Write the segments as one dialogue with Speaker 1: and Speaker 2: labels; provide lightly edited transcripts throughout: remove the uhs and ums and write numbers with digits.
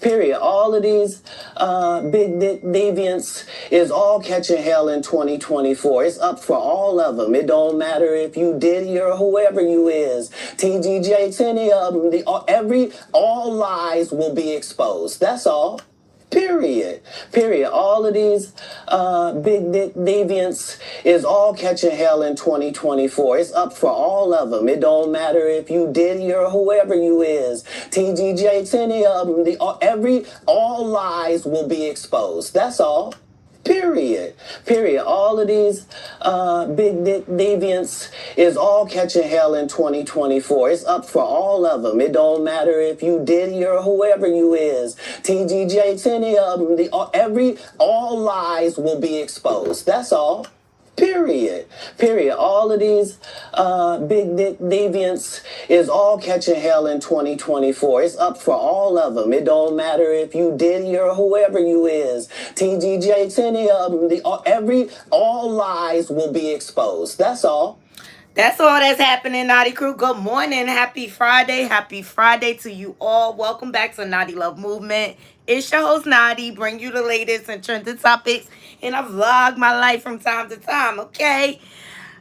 Speaker 1: Period. All of these big dick deviants is all catching hell in 2024. It's up for all of them. It don't matter if you Diddy or whoever you is. TGJ, any of them. All lies will be exposed. That's all. Period. Period. All of these big dick deviants is all catching hell in 2024. It's up for all of them. It don't matter if you Diddy or whoever you is. TGJ, any of them. All lies will be exposed. That's all. Period. Period. All of these big dick deviants is all catching hell in 2024. It's up for all of them. It don't matter if you Diddy or whoever you is. TGJ, any of them. All lies will be exposed. That's all. Period. Period. All of these big dick deviants is all catching hell in 2024. It's up for all of them. It don't matter if you Diddy or whoever you is. TGJ, any of them. All lies will be exposed. That's all.
Speaker 2: That's all that's happening, Knotty Crew. Good morning. Happy Friday. Happy Friday to you all. Welcome back to Knotty Love Movement. It's your host, Knotty. Bring you the latest and trending topics. And I vlog my life from time to time, okay?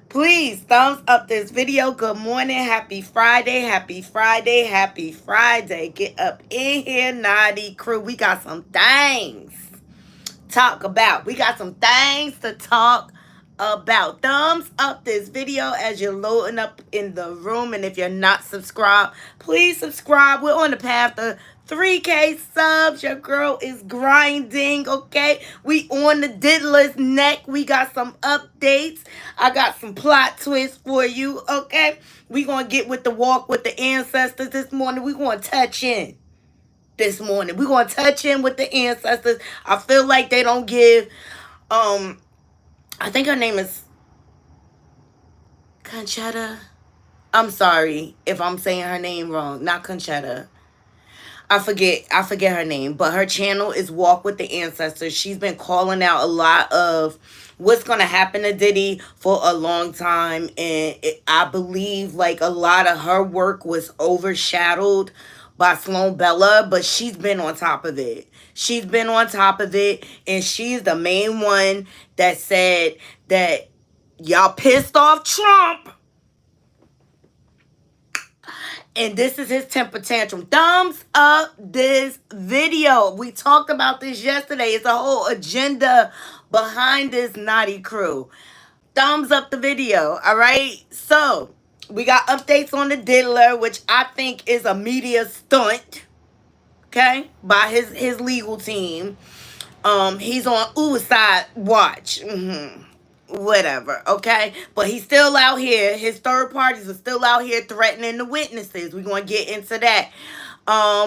Speaker 2: Please, thumbs up this video. Good morning. Happy Friday. Happy Friday. Happy Friday. Get up in here, Knotty Crew. We got some things to talk about. We got some things to talk about. Thumbs up this video as you're loading up in the room. And if you're not subscribed, please subscribe. We're on the path to 3K subs. Your girl is grinding, okay? We on the diddler's neck. We got some updates. I got some plot twists for you, okay? We gonna get with the walk with the ancestors this morning. We gonna touch in this morning. We gonna touch in with the ancestors. I feel like they don't give I think her name is Conchetta. I'm sorry if I'm saying her name wrong. Not Conchetta. I forget her name. But her channel is Walk with the Ancestors. She's been calling out a lot of what's going to happen to Diddy for a long time. And I believe like a lot of her work was overshadowed by Sloan Bella. But she's been on top of it. She's been on top of it. And she's the main one that said that y'all pissed off Trump. And this is his temper tantrum. Thumbs up this video. We talked about this yesterday. It's a whole agenda behind this Knotty Crew. Thumbs up the video, all right? So, we got updates on the diddler, which I think is a media stunt, okay, by his legal team. He's on side watch. Whatever, okay? But he's still out here. His third parties are still out here threatening the witnesses. We're going to get into that.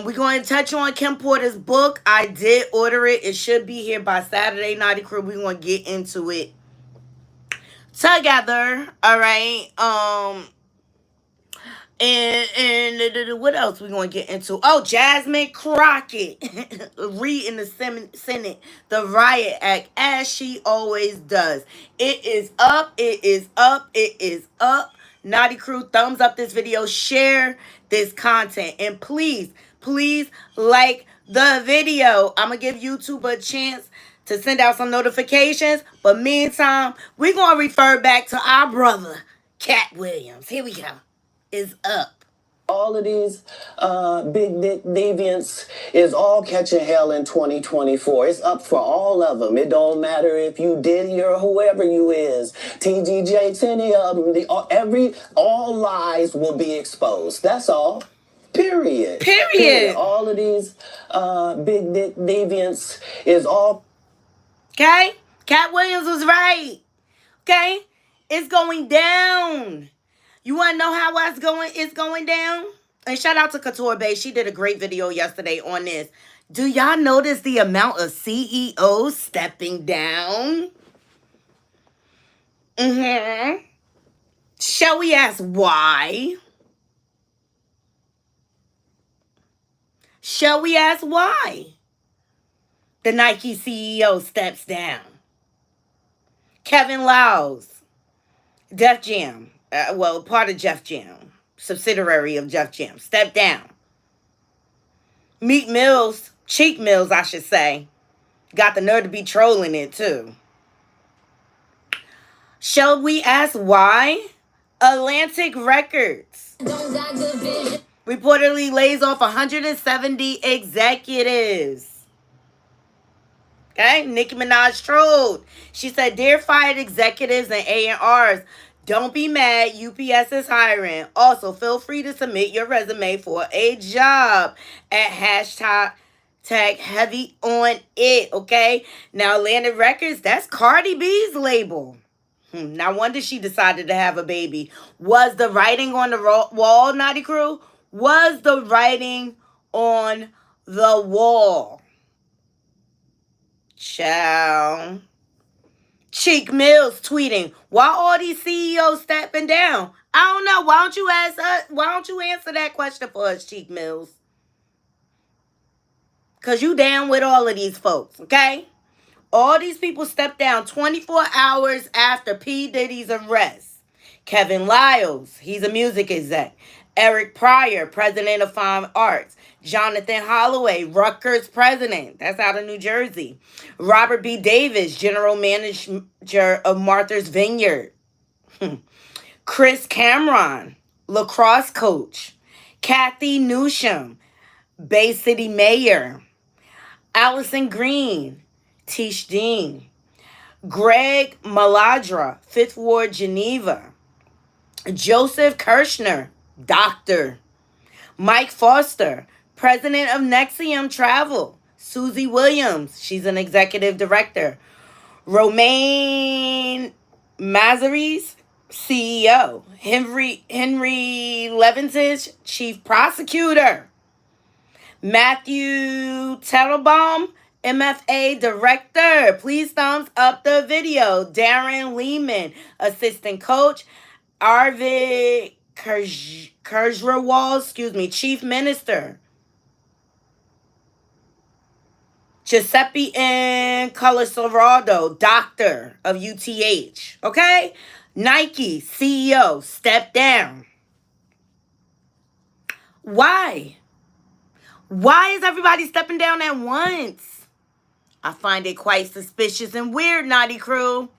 Speaker 2: We're going to touch on Kim Porter's book. I did order it. It should be here by Saturday, Knotty Crew. We're going to get into it together, all right? And what else we going to get into? Oh, Jasmine Crockett reading the Senate, the Riot Act, as she always does. It is up. It is up. It is up. Knotty Crew, thumbs up this video. Share this content. And please, please like the video. I'm going to give YouTube a chance to send out some notifications. But meantime, we're going to refer back to our brother, Cat Williams. Here we go. Is up.
Speaker 1: All of these big dick deviants is all catching hell in 2024. It's up for all of them. It don't matter if you Diddy or whoever you is. TGJ, any of them. All lies will be exposed. That's all. Period.
Speaker 2: Period.
Speaker 1: All of these big dick deviants is all.
Speaker 2: Okay? Cat Williams was right. Okay? It's going down. You want to know how it's going down? And shout out to Couture Bay. She did a great video yesterday on this. Do y'all notice the amount of CEOs stepping down? Shall we ask why? Shall we ask why? The Nike CEO steps down. Kevin Lyles, Def Jam. Part of Jeff Jam, subsidiary of Jeff Jam, stepped down. Meek Mill's Cheek Mills, I should say. Got the nerve to be trolling it too. Shall we ask why? Atlantic Records reportedly lays off 170 executives. Okay, Nicki Minaj trolled. She said, "Dear fired executives and A&Rs, don't be mad. UPS is hiring. Also, feel free to submit your resume for a job at hashtag tag heavy on it." Okay, now Atlantic Records, that's Cardi B's label. No wonder she decided to have a baby. Was the writing on the wall, Knotty Crew? Was the writing on the wall? Ciao. Cheek Mills tweeting, "Why all these CEOs stepping down?" I don't know. Why don't you ask us? Why don't you answer that question for us, Cheek Mills? Because you down with all of these folks, okay? All these people stepped down 24 hours after P. Diddy's arrest. Kevin Lyles, he's a music exec. Eric Pryor, president of Fine Arts. Jonathan Holloway, Rutgers president. That's out of New Jersey. Robert B. Davis, general manager of Martha's Vineyard. Chris Cameron, lacrosse coach. Kathy Newsham, Bay City mayor. Allison Green, Tish Dean. Greg Maladra, Fifth Ward, Geneva. Joseph Kirshner, doctor. Mike Foster, president of Nexium Travel. Susie Williams, she's an executive director. Romaine Mazaris, CEO. Henry Leventis, chief prosecutor. Matthew Tettelbaum, MFA director. Please thumbs up the video. Darren Lehman, assistant coach. Arvid Kejriwal, chief minister. Giuseppe N. Colasorado, doctor of UTH. Okay? Nike CEO, step down. Why? Why is everybody stepping down at once? I find it quite suspicious and weird, Knotty Crew.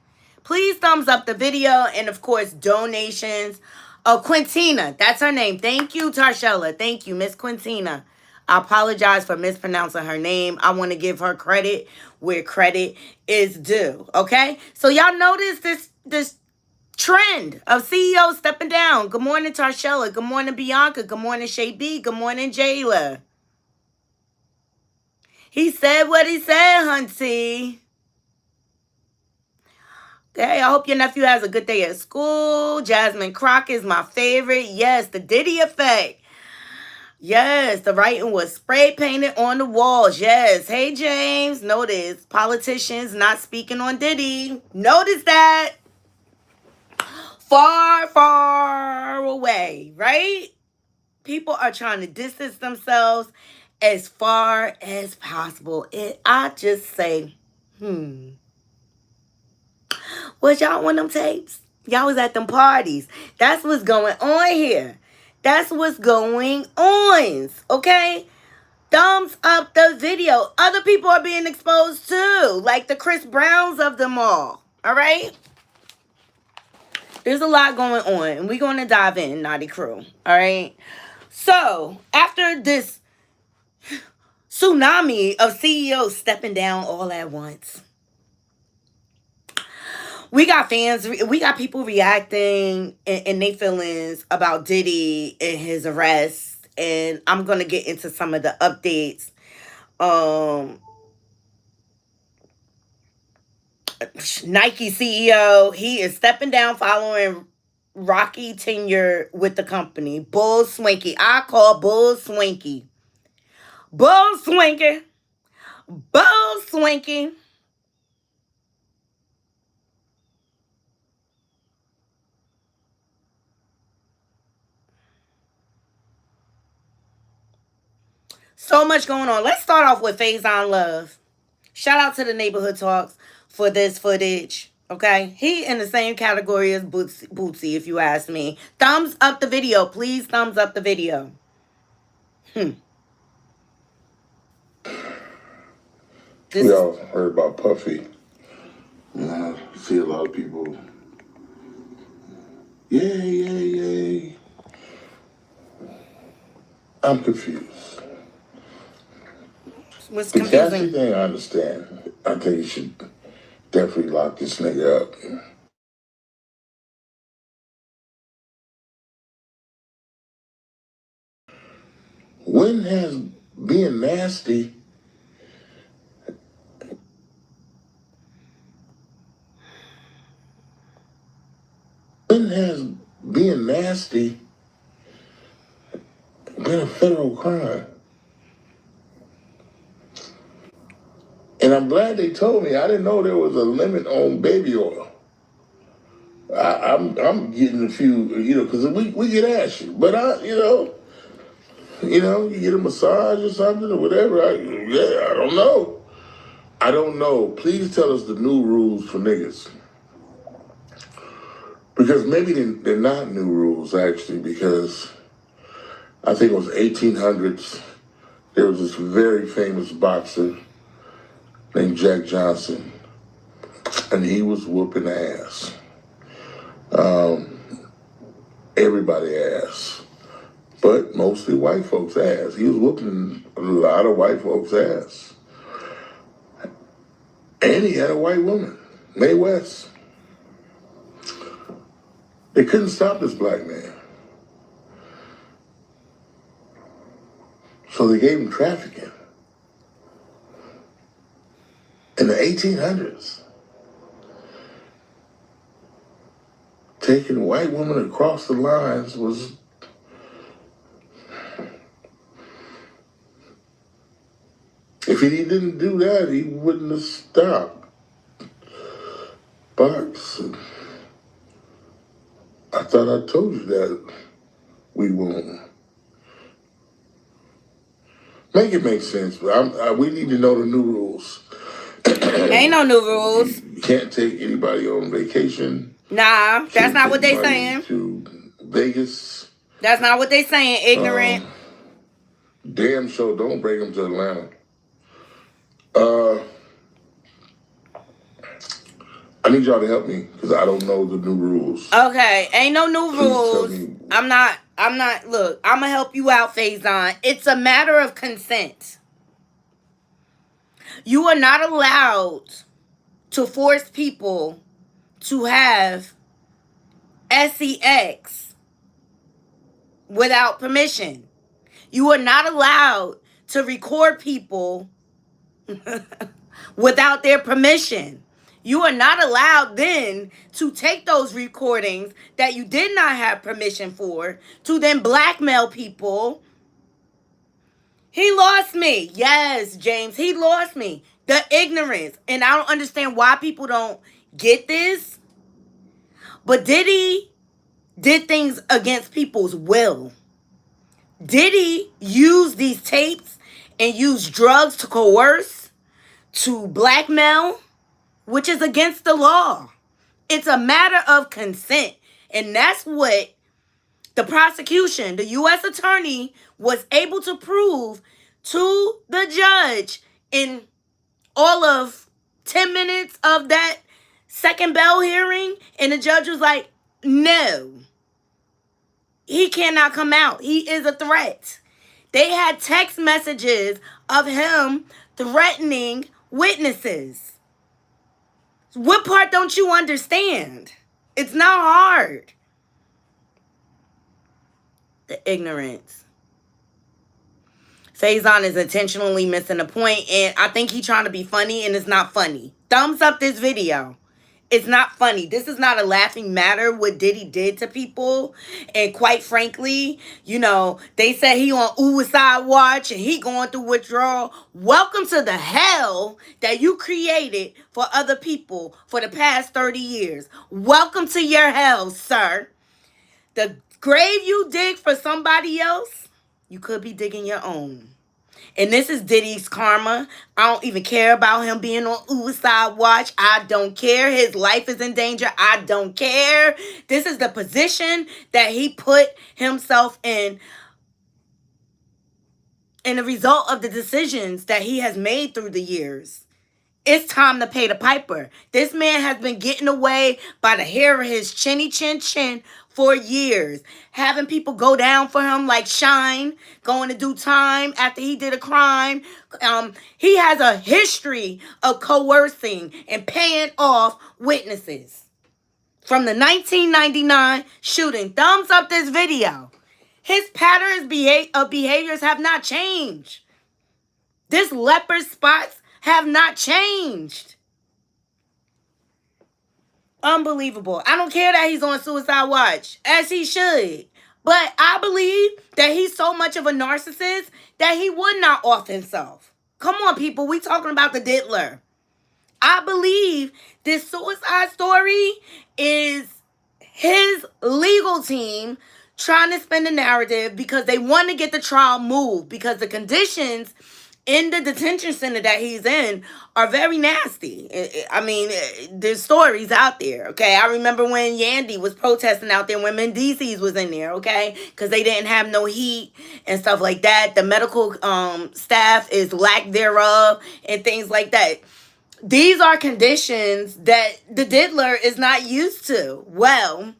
Speaker 2: Please thumbs up the video and, of course, donations. Oh, Quintina, that's her name. Thank you, Tarshella. Thank you, Miss Quintina. I apologize for mispronouncing her name. I want to give her credit where credit is due, okay? So y'all notice this trend of CEOs stepping down. Good morning, Tarshella. Good morning, Bianca. Good morning, Shay B. Good morning, Jayla. He said what he said, hunty. Okay, I hope your nephew has a good day at school. Jasmine Crockett is my favorite. Yes, the Diddy effect. Yes, the writing was spray painted on the walls. Yes. Hey, James. Notice politicians not speaking on Diddy. Notice that. Far, far away, right? People are trying to distance themselves as far as possible. And I just say, was y'all on them tapes? Y'all was at them parties. That's what's going on here. That's what's going on. Okay? Thumbs up the video. Other people are being exposed too. Like the Chris Browns of them all. All right? There's a lot going on. And we're going to dive in, Knotty Crew. All right? So, after this tsunami of CEOs stepping down all at once, we got fans, we got people reacting in their feelings about Diddy and his arrest. And I'm going to get into some of the updates. Nike CEO, he is stepping down following rocky tenure with the company. Bull Swanky. I call Bull Swanky. Bull Swanky. Bull Swanky. So much going on. Let's start off with Faison Love. Shout out to the Neighborhood Talks for this footage. Okay? He in the same category as Bootsy, if you ask me. Thumbs up the video. Please thumbs up the video. This
Speaker 3: We
Speaker 2: is
Speaker 3: all heard about Puffy. And I see a lot of people, yay, yay, yay. I'm confused.
Speaker 2: what's
Speaker 3: The Cassie
Speaker 2: confusing.
Speaker 3: thing, I understand. I think you should definitely lock this nigga up. When has being nasty when has being nasty been a federal crime? And I'm glad they told me. I didn't know there was a limit on baby oil. I'm getting a few, because we get ashy, but you get a massage or something or whatever. I don't know. I don't know. Please tell us the new rules for niggas. Because maybe they're not new rules, actually, because I think it was 1800s. There was this very famous boxer named Jack Johnson, and he was whooping ass. Everybody ass, but mostly white folks' ass. He was whooping a lot of white folks' ass. And he had a white woman, Mae West. They couldn't stop this black man. So they gave him trafficking. In the 1800s, taking a white woman across the lines was... If he didn't do that, he wouldn't have stopped. Box. I thought I told you that we won't. Make it make sense, but we need to know the new rules.
Speaker 2: Ain't no new rules.
Speaker 3: You can't take anybody on vacation.
Speaker 2: Nah, that's not what they
Speaker 3: Money
Speaker 2: saying.
Speaker 3: to Vegas.
Speaker 2: That's not what they saying, ignorant.
Speaker 3: Damn sure don't bring them to Atlanta. I need y'all to help me because I don't know the new rules.
Speaker 2: Okay, ain't no new
Speaker 3: Please tell
Speaker 2: rules.
Speaker 3: me.
Speaker 2: I'm not, look, I'm gonna help you out, Faison. It's a matter of consent. You are not allowed to force people to have sex without permission. You are not allowed to record people without their permission. You are not allowed then to take those recordings that you did not have permission for to then blackmail people. He lost me. Yes, James, he lost me. The ignorance. And I don't understand why people don't get this. But Diddy did things against people's will. Diddy used these tapes and used drugs to coerce, to blackmail, which is against the law. It's a matter of consent. And that's what the prosecution, the U.S. attorney, was able to prove to the judge in all of 10 minutes of that second bell hearing. And the judge was like, no, he cannot come out. He is a threat. They had text messages of him threatening witnesses. What part don't you understand? It's not hard. The ignorance. Faison is intentionally missing the point, and I think he's trying to be funny, and it's not funny. Thumbs up this video. It's not funny. This is not a laughing matter what Diddy did to people. And quite frankly, they said he on suicide watch and he going through withdrawal. Welcome to the hell that you created for other people for the past 30 years. Welcome to your hell, sir. The grave you dig for somebody else, you could be digging your own. And this is Diddy's karma. I don't even care about him being on suicide watch. I don't care. His life is in danger. I don't care. This is the position that he put himself in. And the result of the decisions that he has made through the years. It's time to pay the piper. This man has been getting away by the hair of his chinny chin for years, having people go down for him like Shine, going to do time after he did a crime. He has a history of coercing and paying off witnesses. From the 1999 shooting, thumbs up this video. His patterns of behaviors have not changed. This leopard spots have not changed. Unbelievable. I don't care that he's on suicide watch, as he should. But I believe that he's so much of a narcissist that he would not off himself. Come on, people. We talking about the diddler. I believe this suicide story is his legal team trying to spin the narrative because they want to get the trial moved, because the conditions in the detention center that he's in are very nasty. I mean, there's stories out there, okay? I remember when Yandy was protesting out there when Mendices was in there, okay? Because they didn't have no heat and stuff like that. The medical staff is lack thereof and things like that. These are conditions that the diddler is not used to. Well,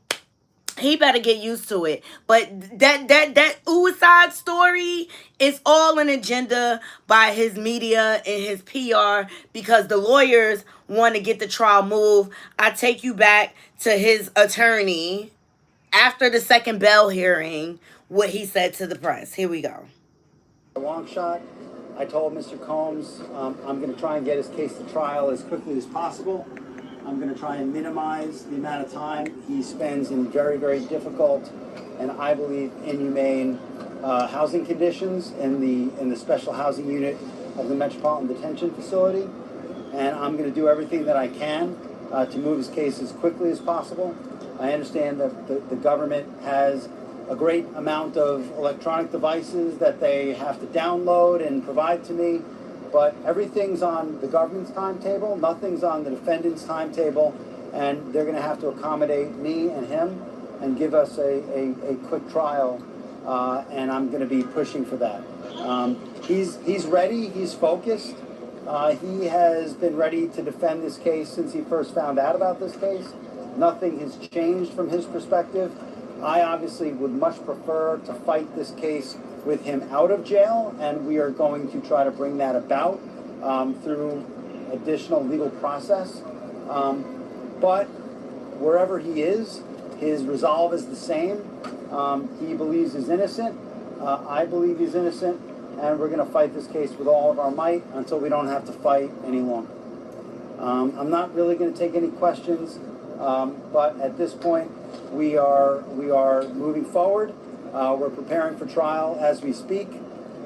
Speaker 2: he better get used to it. But that suicide story is all an agenda by his media and his PR, because the lawyers want to get the trial moved. I take you back to his attorney after the second bail hearing, what he said to the press. Here we go.
Speaker 4: A long shot. I told Mr. Combs I'm going to try and get his case to trial as quickly as possible. I'm going to try and minimize the amount of time he spends in very, very difficult and I believe inhumane housing conditions in the special housing unit of the Metropolitan Detention Facility. And I'm going to do everything that I can to move his case as quickly as possible. I understand that the government has a great amount of electronic devices that they have to download and provide to me, but everything's on the government's timetable, nothing's on the defendant's timetable, and they're going to have to accommodate me and him and give us a quick trial, and I'm going to be pushing for that. He's ready, he's focused. He has been ready to defend this case since he first found out about this case. Nothing has changed from his perspective. I obviously would much prefer to fight this case with him out of jail, and we are going to try to bring that about through additional legal process. But wherever he is, his resolve is the same. He believes he's innocent. I believe he's innocent, and we're going to fight this case with all of our might until we don't have to fight any longer. I'm not really going to take any questions, but at this point, we are moving forward. We're preparing for trial as we speak,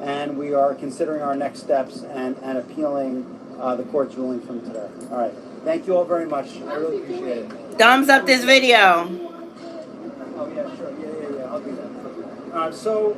Speaker 4: and we are considering our next steps and appealing the court's ruling from today. All right. Thank you all very much. I really appreciate it.
Speaker 2: Thumbs up this video.
Speaker 4: Oh, yeah, sure. Yeah. I'll do that. So,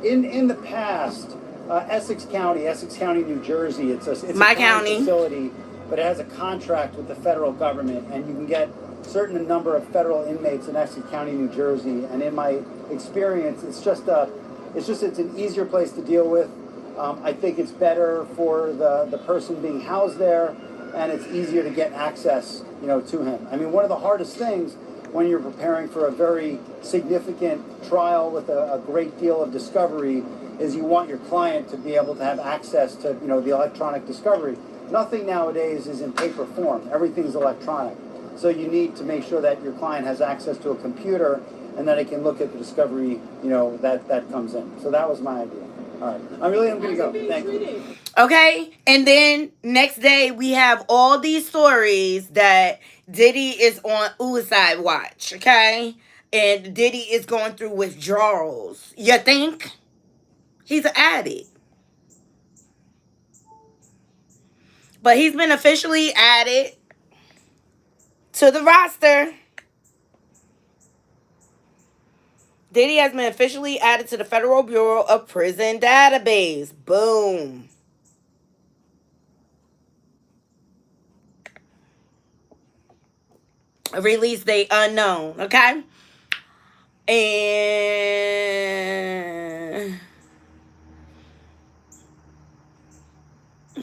Speaker 4: in the past, Essex County, New Jersey, it's
Speaker 2: My
Speaker 4: a
Speaker 2: county
Speaker 4: facility, but it has a contract with the federal government, and you can get certain number of federal inmates in Essex County, New Jersey. And in my experience, it's an easier place to deal with. I think it's better for the person being housed there, and it's easier to get access, to him. I mean, one of the hardest things when you're preparing for a very significant trial with a great deal of discovery is you want your client to be able to have access to, the electronic discovery. Nothing nowadays is in paper form. Everything's electronic. So you need to make sure that your client has access to a computer and that it can look at the discovery, that comes in. So that was my idea. All right. I'm going to go. Thank you.
Speaker 2: Okay, and then next day we have all these stories that Diddy is on suicide watch, okay? And Diddy is going through withdrawals. You think? He's an addict. But he's been officially added to the roster. Diddy has been officially added to the Federal Bureau of Prison database. Boom. Release date unknown, okay? And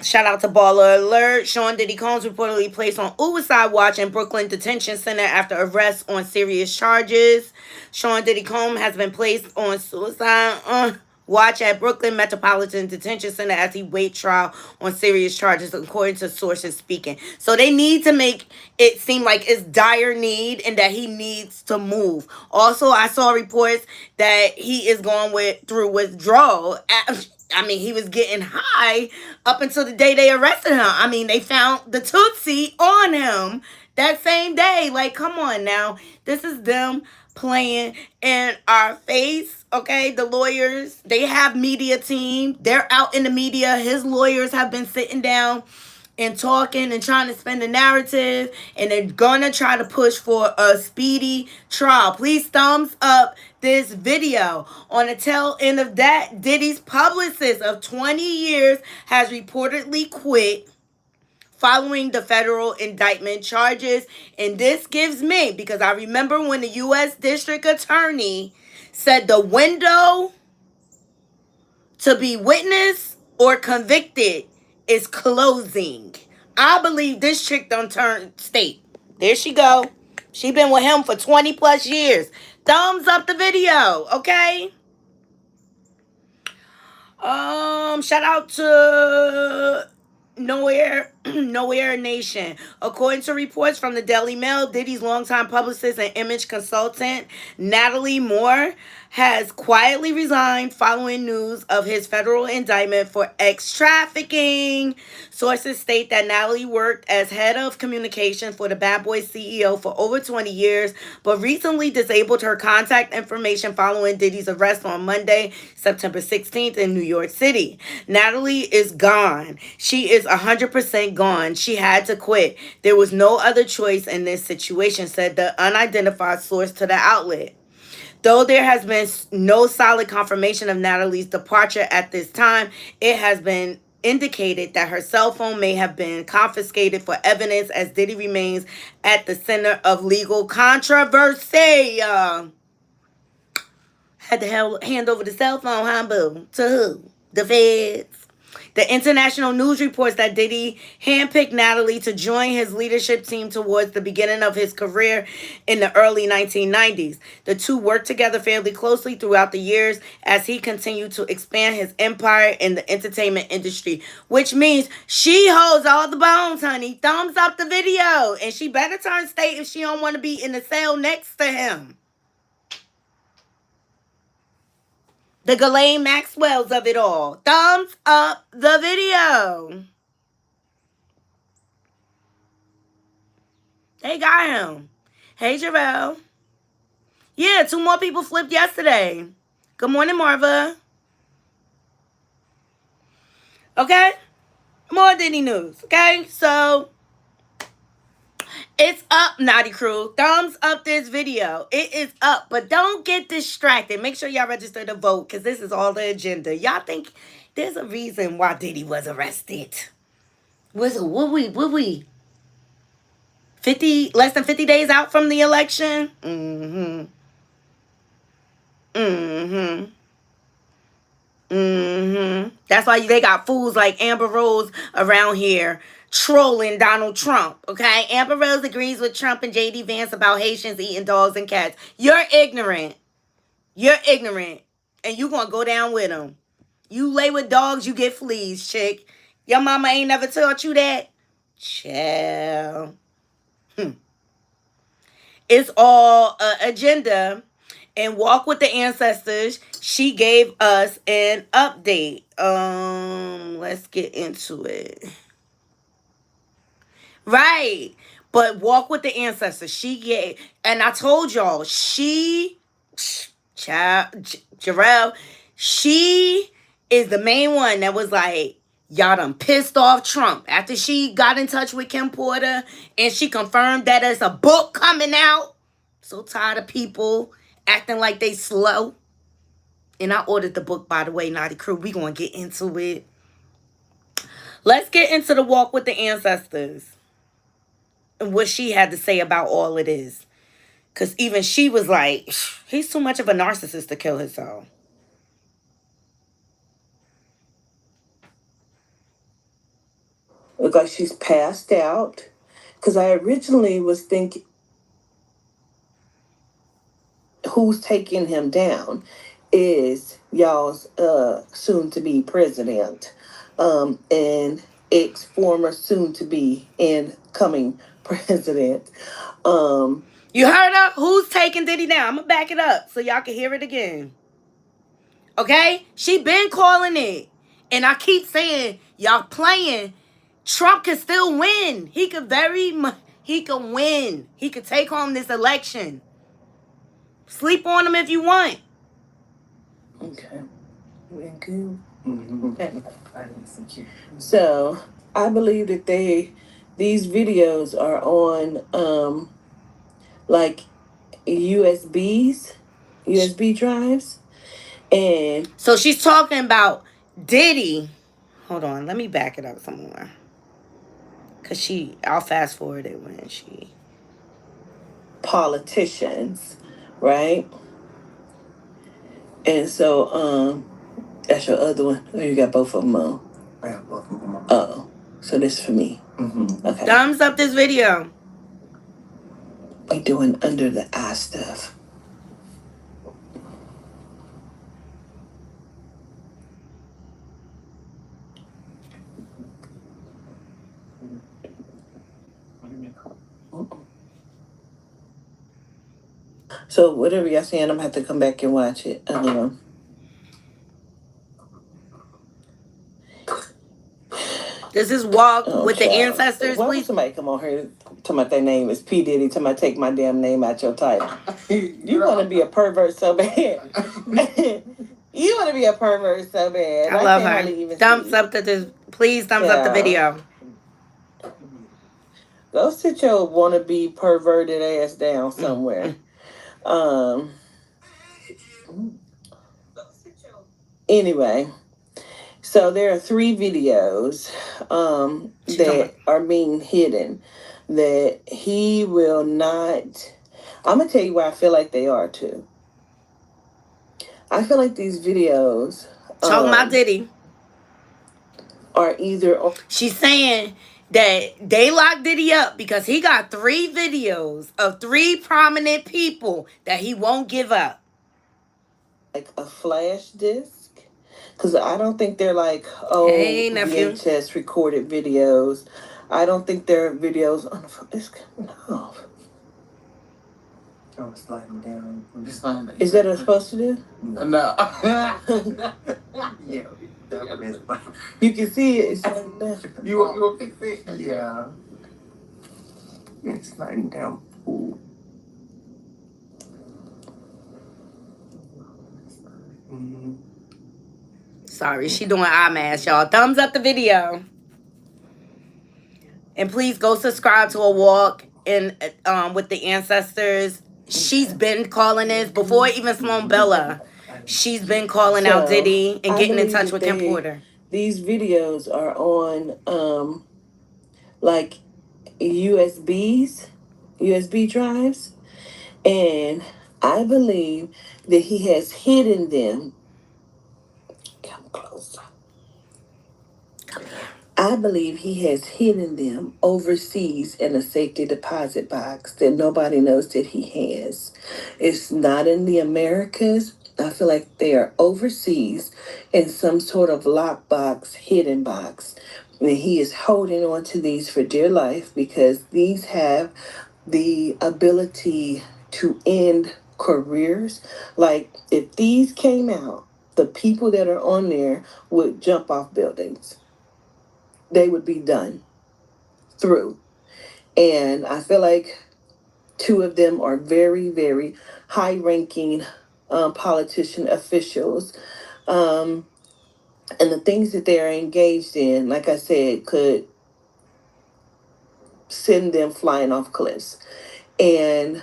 Speaker 2: Shout out to Baller Alert. Sean Diddy Combs reportedly placed on suicide watch in Brooklyn Detention Center after arrest on serious charges. Sean Diddy Combs has been placed on suicide watch at Brooklyn Metropolitan Detention Center as he waits trial on serious charges, according to sources speaking. So they need to make it seem like it's dire need and that he needs to move. Also, I saw reports that he is going through withdrawal. I mean, he was getting high up until the day they arrested him. I mean, they found the Tootsie on him that same day. Like, come on now. This is them playing in our face, okay? The lawyers, they have media team. They're out in the media. His lawyers have been sitting down and talking and trying to spin the narrative, and they're gonna try to push for a speedy trial. Please thumbs up this video. On the tail end of that, Diddy's publicist of 20 years has reportedly quit following the federal indictment charges. And this gives me, because I remember when the U.S. District Attorney said the window to be witness or convicted is closing. I believe this chick done turned state. There she go. She been with him for 20 plus years. Thumbs up the video, okay? Shout out to Nowhere Nation. According to reports from the Daily Mail, Diddy's longtime publicist and image consultant, Natalie Moore, has quietly resigned following news of his federal indictment for ex-trafficking. Sources state that Natalie worked as head of communication for the Bad Boy CEO for over 20 years, but recently disabled her contact information following Diddy's arrest on Monday, September 16th in New York City. Natalie is gone. She is 100% gone. She had to quit. There was no other choice in this situation, said the unidentified source to the outlet. Though there has been no solid confirmation of Natalie's departure at this time, it has been indicated that her cell phone may have been confiscated for evidence as Diddy remains at the center of legal controversy. Had to hand over the cell phone, huh, boo? To who? The feds. The international news reports that Diddy handpicked Natalie to join his leadership team towards the beginning of his career in the early 1990s. The two worked together fairly closely throughout the years as he continued to expand his empire in the entertainment industry, which means she holds all the bones, honey. Thumbs up the video. And she better turn state if she don't want to be in the cell next to him. The Ghislaine Maxwell's of it all. Thumbs up the video. They got him. Hey, Jarrell. Yeah, 2 more people flipped yesterday. Good morning, Marva. Okay? More Diddy news. Okay? So, it's up, Knotty Crew. Thumbs up this video. It is up. But don't get distracted. Make sure y'all register to vote, because this is all the agenda. Y'all think there's a reason why Diddy was arrested. What we? 50, less than 50 days out from the election? That's why they got fools like Amber Rose around here trolling Donald Trump, okay? Amber Rose agrees with Trump and J.D. Vance about Haitians eating dogs and cats. You're ignorant. You're ignorant. And you gonna go down with them. You lay with dogs, you get fleas, chick. Your mama ain't never taught you that? Chill. It's all an agenda. And Walk with the Ancestors, she gave us an update. Let's get into it. Right. But Walk with the Ancestors, she gave, and I told y'all, Jarrell, she is the main one that was like, y'all done pissed off Trump. After she got in touch with Kim Porter and she confirmed that there's a book coming out. So tired of people acting like they slow. And I ordered the book, by the way, Knotty Crew. We gonna get into it. Let's get into the Walk with the Ancestors. And what she had to say about all of this. Because even she was like, he's too much of a narcissist to kill himself.
Speaker 5: Looks like she's passed out. Because I originally was thinking, who's taking him down is y'all's soon to be president, and ex former soon to be incoming president.
Speaker 2: You heard her? Who's taking Diddy down? I'm gonna back it up so y'all can hear it again. Okay? She been calling it. And I keep saying, y'all playing. Trump can still win. He could he can win. He could take home this election. Sleep on him if you want.
Speaker 5: Okay. Thank you. Okay. So I believe that these videos are on like USB drives, and
Speaker 2: So she's talking about Diddy. Hold on, let me back it up some more. Cause I'll fast forward it when she.
Speaker 5: politicians, right? And so that's your other one. Oh, you got both of them on.
Speaker 1: I have both of them on.
Speaker 5: Oh, so this is for me.
Speaker 1: Mm-hmm.
Speaker 5: Okay.
Speaker 2: Thumbs up this video.
Speaker 5: We doing under the eye stuff. So whatever y'all saying, I'm gonna have to come back and watch it.
Speaker 2: Does this walk with the ancestors,
Speaker 5: Why would
Speaker 2: please?
Speaker 5: somebody come on here talking about their name is P. Diddy, talking about take my damn name out your title? You want to be a pervert so bad. You want to be a pervert so bad.
Speaker 2: I love her. Thumbs up to this. Please thumbs up the video.
Speaker 5: Go sit your wannabe perverted ass down somewhere. Anyway, so there are 3 videos that are being hidden that he will not. I'm gonna tell you where I feel like they are too. I feel like these videos
Speaker 2: talking about Diddy
Speaker 5: are either.
Speaker 2: She's saying that they locked Diddy up because he got 3 videos of 3 prominent people that he won't give up.
Speaker 5: Like a flash disc. Because I don't think they're like, VHS recorded videos. I don't think they're videos on the it's coming off.
Speaker 1: Oh, sliding down. I'm just sliding.
Speaker 5: Is that what it's supposed to do?
Speaker 1: No. Yeah.
Speaker 5: You can see it. It's sliding down.
Speaker 1: You want to fix it? Yeah. It's sliding down. Ooh. Mm-hmm.
Speaker 2: Sorry, she doing eye mask, y'all. Thumbs up the video. And please go subscribe to a walk in with the ancestors. She's been calling this before even Sloan Bella. She's been calling out Diddy and getting in touch with Kim Porter.
Speaker 5: These videos are on like USB drives, and I believe that he has hidden them. Come closer. I believe he has hidden them overseas in a safety deposit box that nobody knows that he has. It's not in the Americas. I feel like they are overseas in some sort of lockbox, hidden box. And he is holding on to these for dear life because these have the ability to end careers. Like if these came out, the people that are on there would jump off buildings. They would be done through. And I feel like 2 of them are very, very high-ranking politician officials. And the things that they are engaged in, like I said, could send them flying off cliffs. And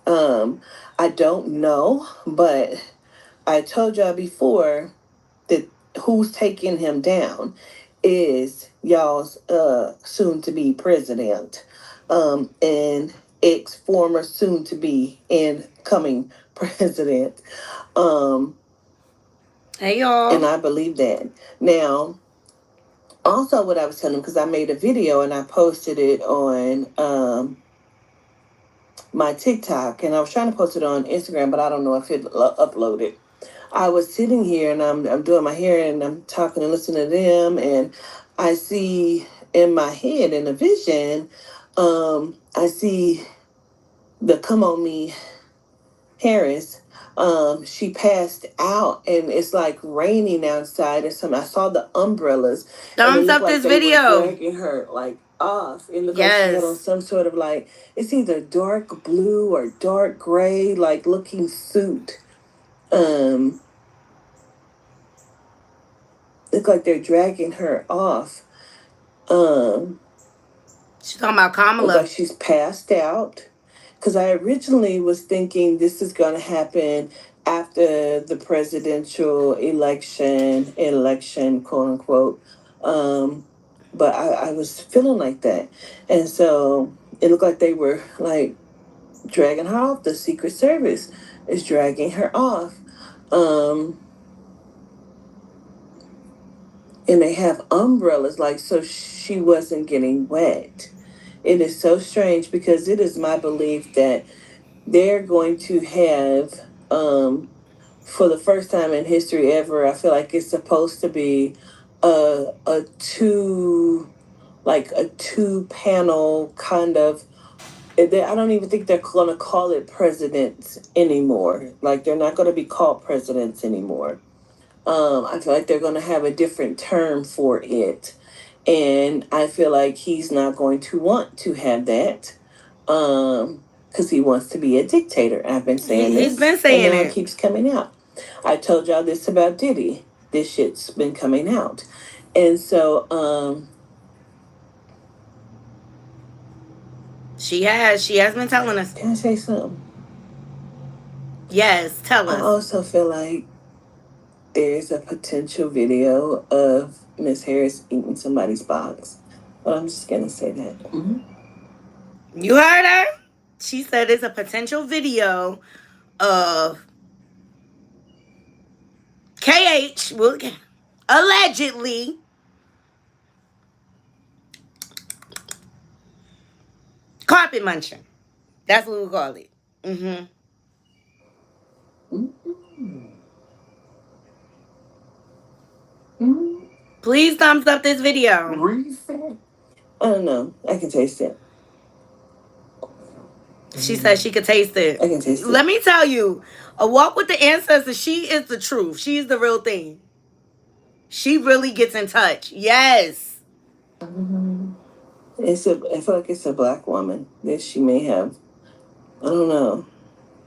Speaker 5: I don't know, but I told y'all before that who's taking him down is y'all's soon to be president, and ex former soon to be incoming president.
Speaker 2: Hey y'all.
Speaker 5: And I believe that. Now, Also, what I was telling him, because I made a video and I posted it on my TikTok, and I was trying to post it on Instagram, but I don't know if it uploaded. I was sitting here and I'm doing my hair and I'm talking and listening to them, and I see in my head in a vision, I see the Come On Me Harris. She passed out and it's like raining outside or something. I saw the umbrellas and it
Speaker 2: Thumbs
Speaker 5: looked
Speaker 2: up
Speaker 5: like
Speaker 2: this
Speaker 5: they were
Speaker 2: video.
Speaker 5: dragging her like off. It looked like she had on
Speaker 2: Yes.
Speaker 5: some sort of like, it's either dark blue or dark gray like looking suit. Look like they're dragging her off.
Speaker 2: She's talking about
Speaker 5: Look
Speaker 2: Kamala.
Speaker 5: like she's passed out. Because I originally was thinking this is going to happen after the presidential election, quote unquote. But I was feeling like that. And so it looked like they were like dragging her off. The Secret Service is dragging her off. And they have umbrellas, like, so she wasn't getting wet. It is so strange because it is my belief that they're going to have, for the first time in history ever, I feel like it's supposed to be a two, like a two panel kind of. I don't even think they're going to call it presidents anymore. Like they're not going to be called presidents anymore. I feel like they're going to have a different term for it. And I feel like he's not going to want to have that. Because he wants to be a dictator. I've been saying this.
Speaker 2: He's been saying
Speaker 5: and now
Speaker 2: it.
Speaker 5: It keeps coming out. I told y'all this about Diddy. This shit's been coming out. And so,
Speaker 2: She has been telling us.
Speaker 5: can I say something?
Speaker 2: Yes, tell
Speaker 5: I
Speaker 2: us.
Speaker 5: also feel like there's a potential video of Miss Harris eating somebody's box. But I'm just going to say that. Mm-hmm.
Speaker 2: You heard her? She said it's a potential video of KH, allegedly carpet munching. That's what we call it. Mm-hmm. Please thumbs up this video.
Speaker 5: Reset? I don't know. I can taste it.
Speaker 2: She said she could taste it.
Speaker 5: I can taste it.
Speaker 2: Let me tell you, a walk with the ancestors, she is the truth. She is the real thing. She really gets in touch. Yes.
Speaker 5: Mm-hmm. I feel like it's a black woman that she may have. I don't know.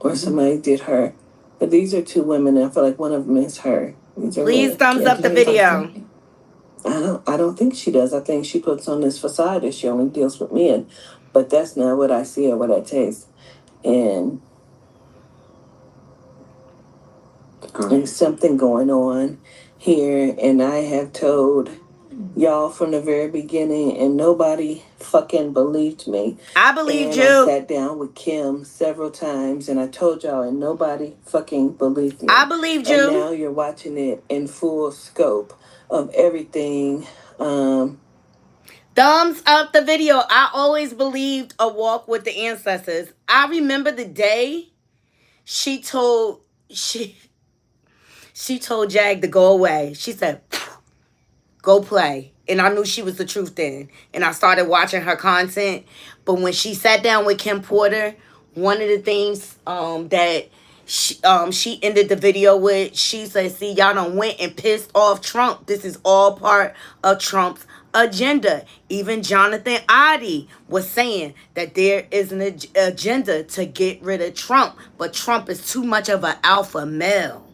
Speaker 5: Or somebody did her. But these are two women, and I feel like one of them is her.
Speaker 2: Please thumbs up the video.
Speaker 5: I don't think she does. I think she puts on this facade that she only deals with men. But that's not what I see or what I taste. And there's something going on here, and I have told y'all from the very beginning, and nobody fucking believed me.
Speaker 2: I believed you.
Speaker 5: I sat down with Kim several times, and I told y'all, and nobody fucking believed me.
Speaker 2: I believed you.
Speaker 5: And now you're watching it in full scope of everything.
Speaker 2: Thumbs up the video. I always believed a walk with the ancestors. I remember the day she told Jag to go away. She said, go play. And I knew she was the truth then. And I started watching her content. But when she sat down with Kim Porter, one of the things that she ended the video with, she said, see, y'all done went and pissed off Trump. This is all part of Trump's agenda. Even Jonathan Oddie was saying that there is an agenda to get rid of Trump. But Trump is too much of an alpha male.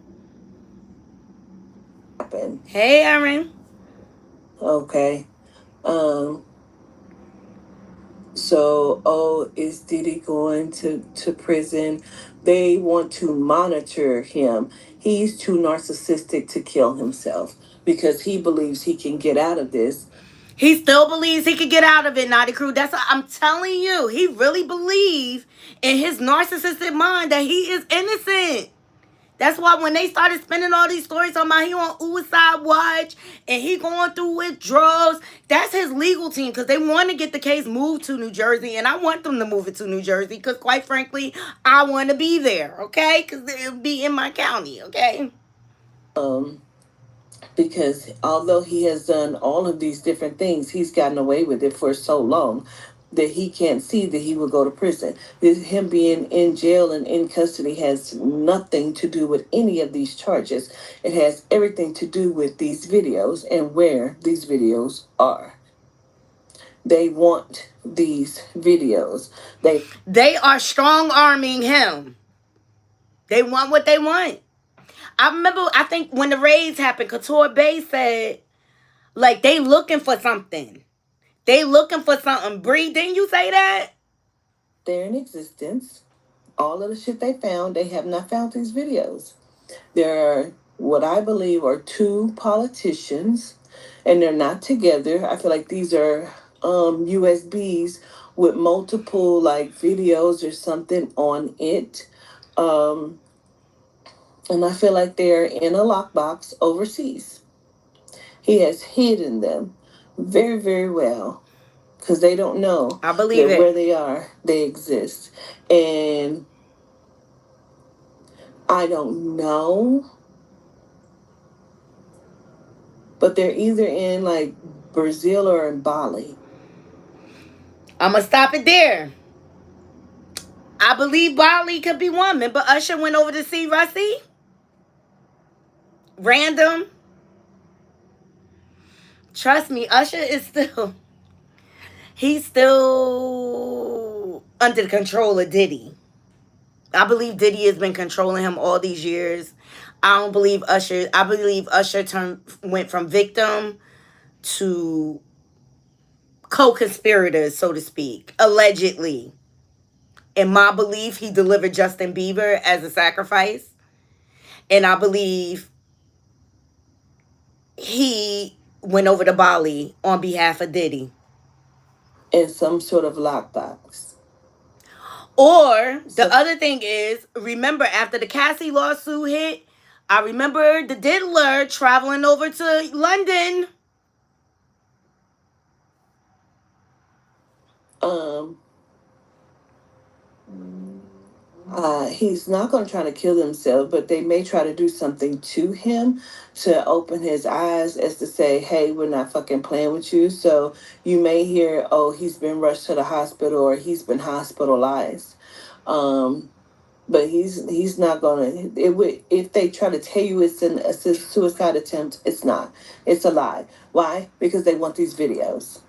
Speaker 2: Hey, Aaron.
Speaker 5: Okay. So, is Diddy going to prison? They want to monitor him. He's too narcissistic to kill himself because he believes he can get out of this.
Speaker 2: He still believes he could get out of it, Knotty Crew. That's what I'm telling you. He really believes in his narcissistic mind that he is innocent. That's why when they started spinning all these stories talking about he on suicide watch and he going through withdrawals, that's his legal team because they want to get the case moved to New Jersey, and I want them to move it to New Jersey because, quite frankly, I want to be there, okay? Because it'll be in my county, okay?
Speaker 5: Because although he has done all of these different things, he's gotten away with it for so long that he can't see that he will go to prison. Him being in jail and in custody has nothing to do with any of these charges. It has everything to do with these videos and where these videos are. They want these videos.
Speaker 2: They are strong arming him. They want what they want. I remember, I think when the raids happened, Couture Bay said, like, they looking for something. They looking for something. Bree, didn't you say that?
Speaker 5: They're in existence. All of the shit they found, they have not found these videos. There are what I believe are two politicians, and they're not together. I feel like these are USBs with multiple like videos or something on it. And I feel like they're in a lockbox overseas. He has hidden them very, very well because they don't know
Speaker 2: I believe
Speaker 5: that
Speaker 2: it.
Speaker 5: where they are, they exist. And I don't know, but they're either in like Brazil or in Bali.
Speaker 2: I'm going to stop it there. I believe Bali could be one. Remember Usher went over to see Russie? Random. Trust me, Usher is still... He's still under the control of Diddy. I believe Diddy has been controlling him all these years. I don't believe Usher... I believe Usher went from victim to co-conspirators, so to speak. Allegedly. In my belief, he delivered Justin Bieber as a sacrifice. And I believe he went over to Bali on behalf of Diddy.
Speaker 5: In some sort of lockbox.
Speaker 2: Or the other thing is, remember after the Cassie lawsuit hit, I remember the diddler traveling over to London.
Speaker 5: He's not going to try to kill himself, but they may try to do something to him to open his eyes as to say, hey, we're not fucking playing with you. So you may hear, oh, he's been rushed to the hospital or he's been hospitalized. But he's not going to, if they try to tell you it's a suicide attempt, it's not. It's a lie. Why? Because they want these videos.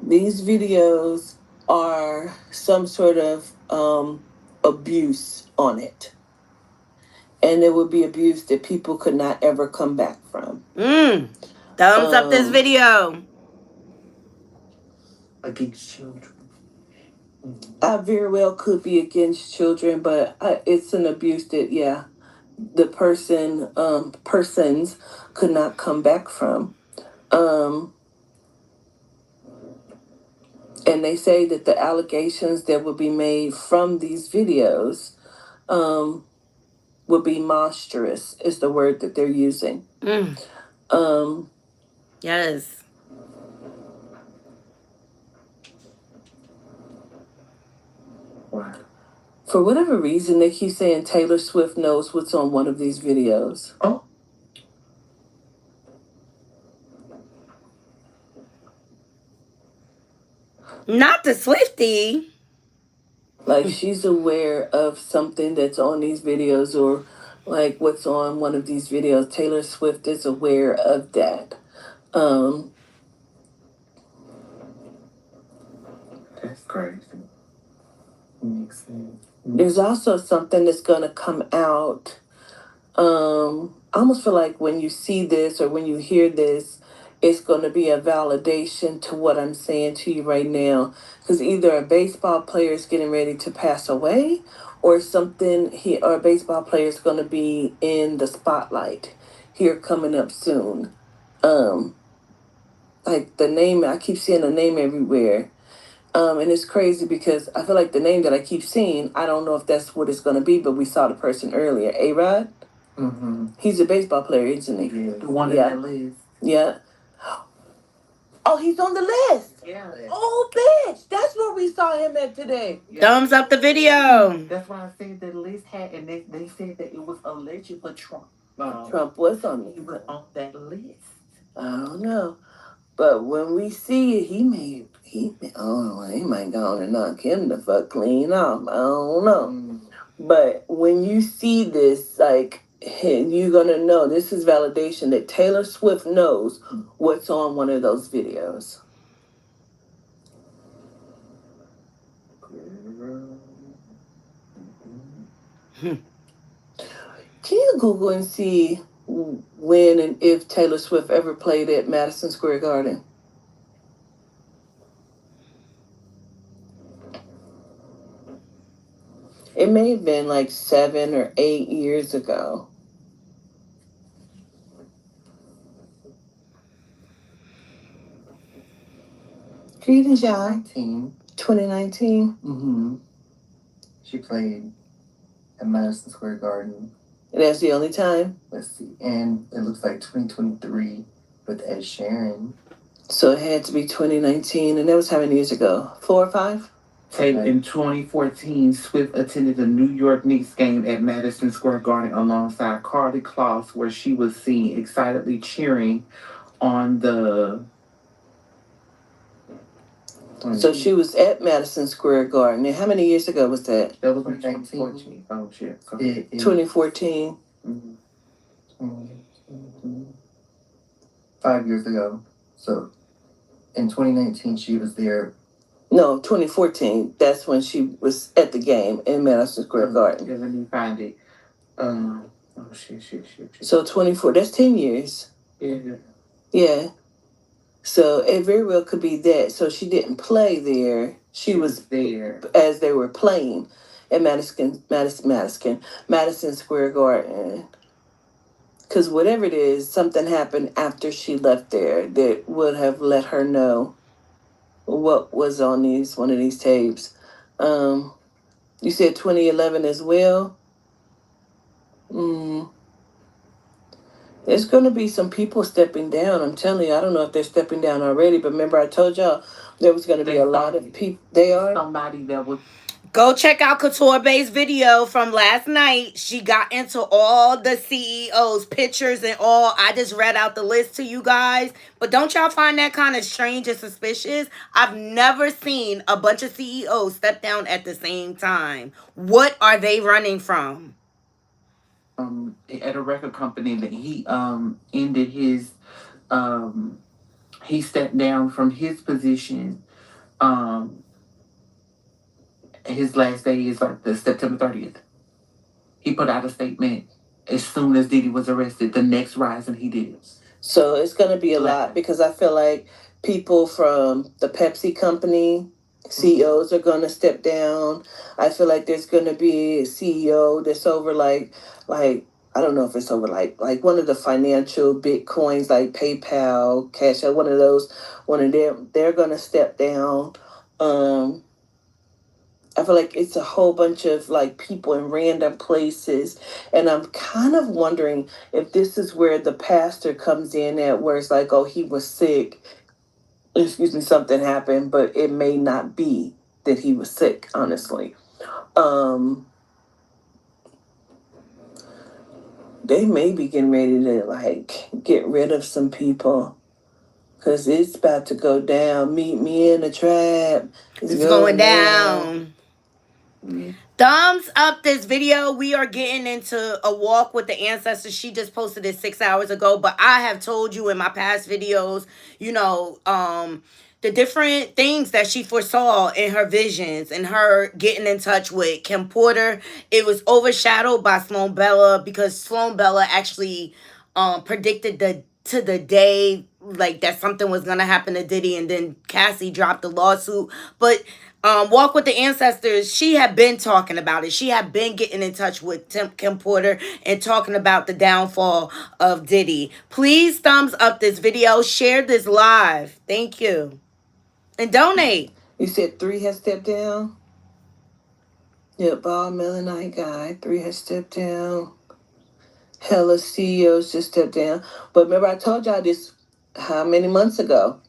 Speaker 5: These videos are some sort of abuse on it. And it would be abuse that people could not ever come back from.
Speaker 2: Thumbs up this video.
Speaker 1: Against children.
Speaker 5: I very well could be against children, but it's an abuse that, the persons could not come back from. And they say that the allegations that would be made from these videos would be monstrous, is the word that they're using.
Speaker 2: Yes.
Speaker 5: For whatever reason, they keep saying Taylor Swift knows what's on one of these videos.
Speaker 1: Oh.
Speaker 2: Not the Swiftie.
Speaker 5: Like, she's aware of something that's on these videos or, like, what's on one of these videos. Taylor Swift is aware of that.
Speaker 1: That's crazy. Makes sense.
Speaker 5: There's also something that's going to come out. I almost feel like when you see this or when you hear this, it's going to be a validation to what I'm saying to you right now. Because either a baseball player is getting ready to pass away or a baseball player is going to be in the spotlight here coming up soon. Like the name, I keep seeing the name everywhere. And it's crazy because I feel like the name that I keep seeing, I don't know if that's what it's going to be, but we saw the person earlier. A-Rod? Mm-hmm. He's a baseball player, isn't he? Yeah. The one on that list. Yeah. Oh, he's on the list. Yeah. Oh, bitch. That's where we saw him at today.
Speaker 2: Yeah. Thumbs up the video.
Speaker 6: That's why I said the list had, and they said that it was alleged, but Trump.
Speaker 5: Trump was on it.
Speaker 6: He was on that list.
Speaker 5: I don't know. But when we see it, he might go on and knock him the fuck clean off. I don't know. But when you see this, like, you're gonna know this is validation that Taylor Swift knows what's on one of those videos. Can you Google and see when and if Taylor Swift ever played at Madison Square Garden? It may have been like 7 or 8 years ago. Greetings, y'all. 2019.
Speaker 6: Mm-hmm. She played at Madison Square Garden.
Speaker 5: And that's the only time?
Speaker 6: Let's see. And it looks like 2023 with Ed Sheeran.
Speaker 5: So it had to be 2019, and that was how many years ago? 4 or 5?
Speaker 6: In 2014, Swift attended a New York Knicks game at Madison Square Garden alongside Carly Kloss, where she was seen excitedly cheering on the...
Speaker 5: So she was at Madison Square Garden. And how many years ago was that?
Speaker 6: That was in 2014. Oh, shit.
Speaker 5: 2014.
Speaker 6: Mm-hmm. 5 years ago. So in 2019, she was there.
Speaker 5: No, 2014. That's when she was at the game in Madison Square Garden.
Speaker 6: Yeah, let me find it. Shit.
Speaker 5: So 24. That's 10 years.
Speaker 6: Yeah.
Speaker 5: Yeah. So it very well could be that. So she didn't play there. She was
Speaker 6: there
Speaker 5: as they were playing at Madison Square Garden. Because whatever it is, something happened after she left there that would have let her know what was on one of these tapes. You said 2011 as well? There's going to be some people stepping down. I'm telling you, I don't know if they're stepping down already, but remember I told y'all there was going to be a lot of people. They are?
Speaker 6: Somebody that was...
Speaker 2: Go check out Couture Bay's video from last night. She got into all the CEOs, pictures and all. I just read out the list to you guys. But don't y'all find that kind of strange and suspicious? I've never seen a bunch of CEOs step down at the same time. What are they running from?
Speaker 6: At a record company that he ended his he stepped down from his position. His last day is like the September 30th. He put out a statement as soon as Diddy was arrested. The next rising he did.
Speaker 5: So it's going to be a lot because I feel like people from the Pepsi company, CEOs are going to step down. I feel like there's going to be a CEO that's over like I don't know if it's over like one of the financial Bitcoins like PayPal, Cash App, one of them, they're going to step down. I feel like it's a whole bunch of like people in random places. And I'm kind of wondering if this is where the pastor comes in at where it's like, oh, he was sick. Excuse me, something happened, but it may not be that he was sick, honestly. They may be getting ready to like get rid of some people. Because it's about to go down. Meet me in the trap.
Speaker 2: It's going down. Thumbs up this video. We are getting into a walk with the ancestors. She just posted it 6 hours ago, but I have told you in my past videos, the different things that she foresaw in her visions and her getting in touch with Kim Porter. It was overshadowed by Sloan Bella because Sloan Bella actually predicted to the day like that something was gonna happen to Diddy, and then Cassie dropped the lawsuit. But Walk with the Ancestors, she had been talking about it. She had been getting in touch with Kim Porter and talking about the downfall of Diddy. Please thumbs up this video. Share this live. Thank you. And donate.
Speaker 5: You said 3 has stepped down? Yep, bald Melanite guy. 3 has stepped down. Hella CEOs just stepped down. But remember, I told y'all this how many months ago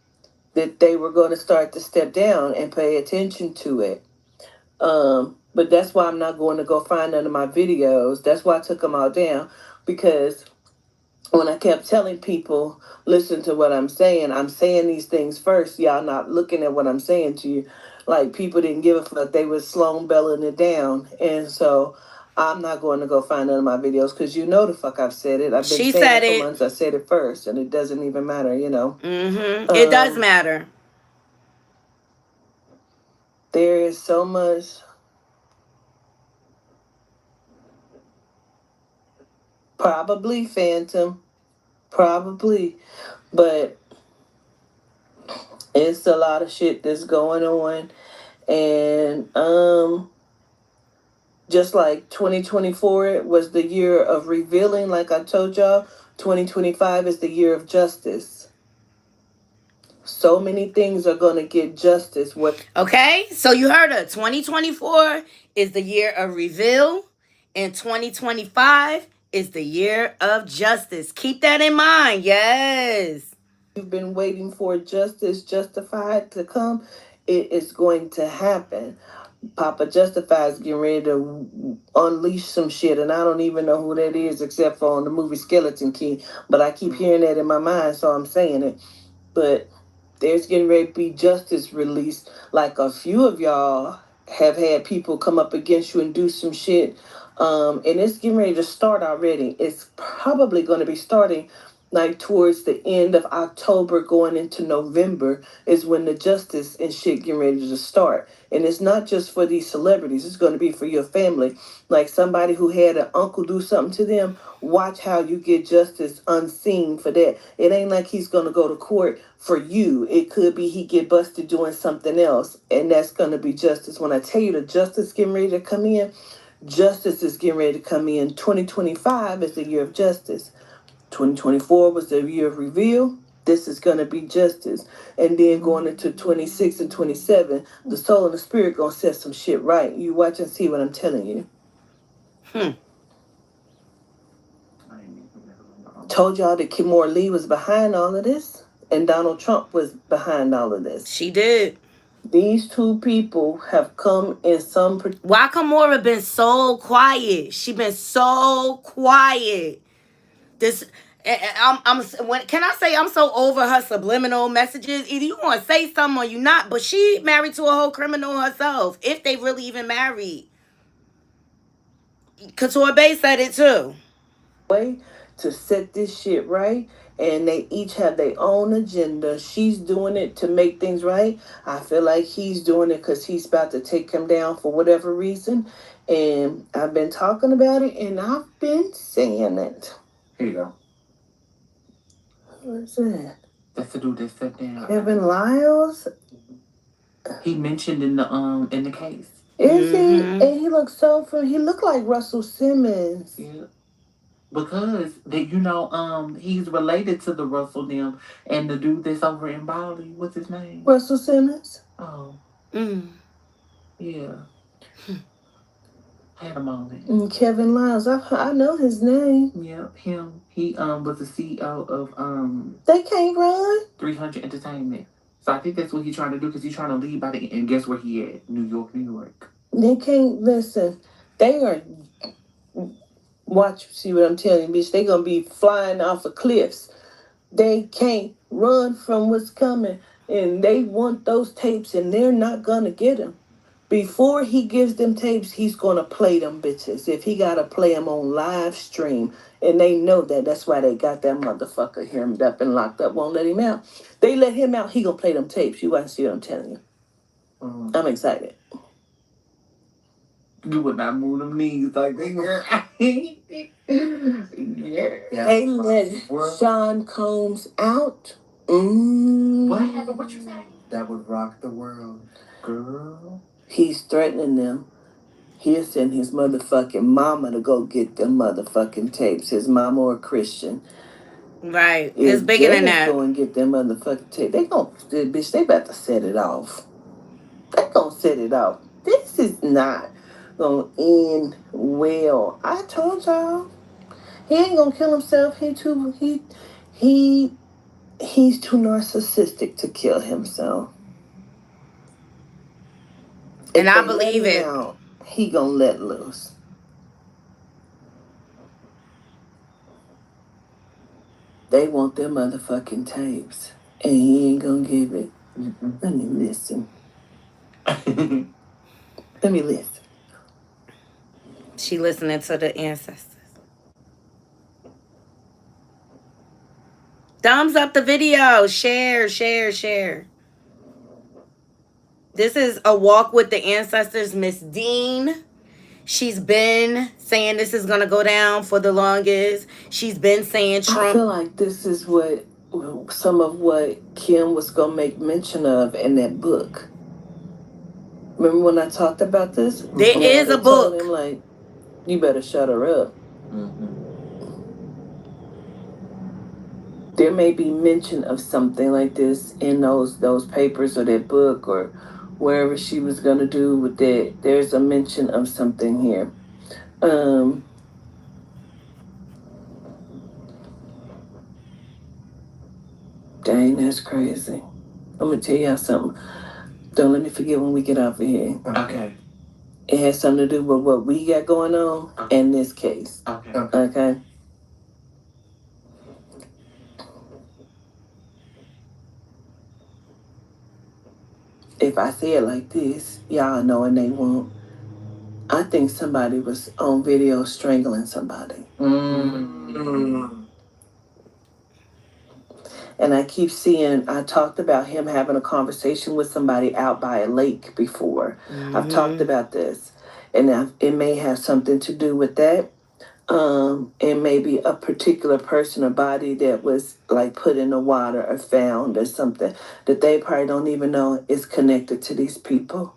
Speaker 5: that they were going to start to step down and pay attention to it. But that's why I'm not going to go find none of my videos. That's why I took them all down, because when I kept telling people, listen to what I'm saying these things first. Y'all not looking at what I'm saying to you. Like, people didn't give a fuck. They was Sloan belling it down. And so I'm not going to go find none of my videos, because you know the fuck I've said it. I've been
Speaker 2: She
Speaker 5: saying
Speaker 2: said
Speaker 5: it for
Speaker 2: it.
Speaker 5: months. I said it first, and it doesn't even matter, you know.
Speaker 2: It does matter.
Speaker 5: There is so much. Probably Phantom. Probably. But it's a lot of shit that's going on. And just like 2024 was the year of revealing, like I told y'all, 2025 is the year of justice. So many things are going to get justice.
Speaker 2: Okay, so you heard her. 2024 is the year of reveal, and 2025 is the year of justice. Keep that in mind. Yes.
Speaker 5: You've been waiting for justice justified to come. It is going to happen. Papa Justified's getting ready to unleash some shit, and I don't even know who that is except for on the movie Skeleton Key. But I keep hearing that in my mind, so I'm saying it. But there's getting ready to be justice released. Like, a few of y'all have had people come up against you and do some shit. And it's getting ready to start already. It's probably going to be starting like towards the end of October going into November is when the justice and shit getting ready to start. And it's not just for these celebrities. It's going to be for your family. Like, somebody who had an uncle do something to them, watch how you get justice unseen for that. It ain't like he's going to go to court for you. It could be he get busted doing something else, and that's going to be justice. When I tell you the justice getting ready to come in, justice is getting ready to come in. 2025 is the year of justice. 2024 was the year of reveal. This is going to be justice. And then going into 26 and 27, the soul and the spirit going to set some shit right. You watch and see what I'm telling you. Told y'all that Kimora Lee was behind all of this, and Donald Trump was behind all of this.
Speaker 2: She did.
Speaker 5: These two people have come in some...
Speaker 2: Why Kimora been so quiet? She been so quiet. This... can I say I'm so over her subliminal messages? Either you want to say something or you not, but she married to a whole criminal herself, if they really even married. Couture Bay said it too.
Speaker 5: Way to set this shit right, and they each have their own agenda. She's doing it to make things right. I feel like he's doing it because he's about to take him down for whatever reason. And I've been talking about it, and I've been saying it.
Speaker 6: Here you go.
Speaker 5: Who is that?
Speaker 6: That's the dude that stepped down.
Speaker 5: Kevin Lyles?
Speaker 6: He mentioned in the case.
Speaker 5: Is he? And he looks so he looked like Russell Simmons.
Speaker 6: Yeah. Because he's related to the Russell them and the dude that's over in Bali. What's his name?
Speaker 5: Russell Simmons.
Speaker 6: Oh. Yeah. Had a moment.
Speaker 5: And Kevin Lyles, I know his name.
Speaker 6: Yeah, him. He was the CEO of
Speaker 5: They can't run
Speaker 6: 300 Entertainment. So I think that's what he's trying to do, because he's trying to lead by the... And guess where he at? New York, New York.
Speaker 5: They can't listen. They are... Watch, see what I'm telling you, bitch. They gonna be flying off of cliffs. They can't run from what's coming. And they want those tapes, and they're not gonna get them. Before he gives them tapes, he's gonna play them bitches. If he gotta play them on live stream. And they know that. That's why they got that motherfucker hemmed up and locked up. Won't let him out. They let him out, he gonna play them tapes. You want to see what I'm telling you. I'm excited.
Speaker 6: You would not move them knees like that. Yeah.
Speaker 5: They let Sean Combs out.
Speaker 6: What happened? What you say?
Speaker 7: That would rock the world.
Speaker 6: Girl.
Speaker 5: He's threatening them. He'll send his motherfucking mama to go get them motherfucking tapes. His mama or Christian.
Speaker 2: Right. It's bigger than that.
Speaker 5: Go and get them motherfucking tapes. They about to set it off. They're gonna set it off. This is not gonna end well. I told y'all. He ain't gonna kill himself. He's too narcissistic to kill himself.
Speaker 2: And
Speaker 5: If
Speaker 2: I
Speaker 5: they let
Speaker 2: believe
Speaker 5: him
Speaker 2: it.
Speaker 5: out, he gonna let loose. They want their motherfucking tapes, and he ain't gonna give it. Let me listen. Let me listen.
Speaker 2: She listening to the ancestors. Thumbs up the video. Share, share, share. This is a walk with the ancestors, Miss Dean. She's been saying this is gonna go down for the longest. She's been saying
Speaker 5: I feel
Speaker 2: Trump.
Speaker 5: like this is what some of what Kim was gonna make mention of in that book. Remember when I talked about this?
Speaker 2: There is a
Speaker 5: Told him
Speaker 2: book.
Speaker 5: like, you better shut her up. There may be mention of something like this in those papers or that book or wherever she was gonna do with that. There's a mention of something here. Dang, that's crazy. I'm gonna tell y'all something. Don't let me forget when we get off of here.
Speaker 6: Okay.
Speaker 5: It has something to do with what we got going on in this case. Okay. If I say it like this, y'all know and they won't. I think somebody was on video strangling somebody. And I keep seeing, I talked about him having a conversation with somebody out by a lake before. I've talked about this. And it may have something to do with that. And maybe a particular person or body that was like put in the water or found or something that they probably don't even know is connected to these people.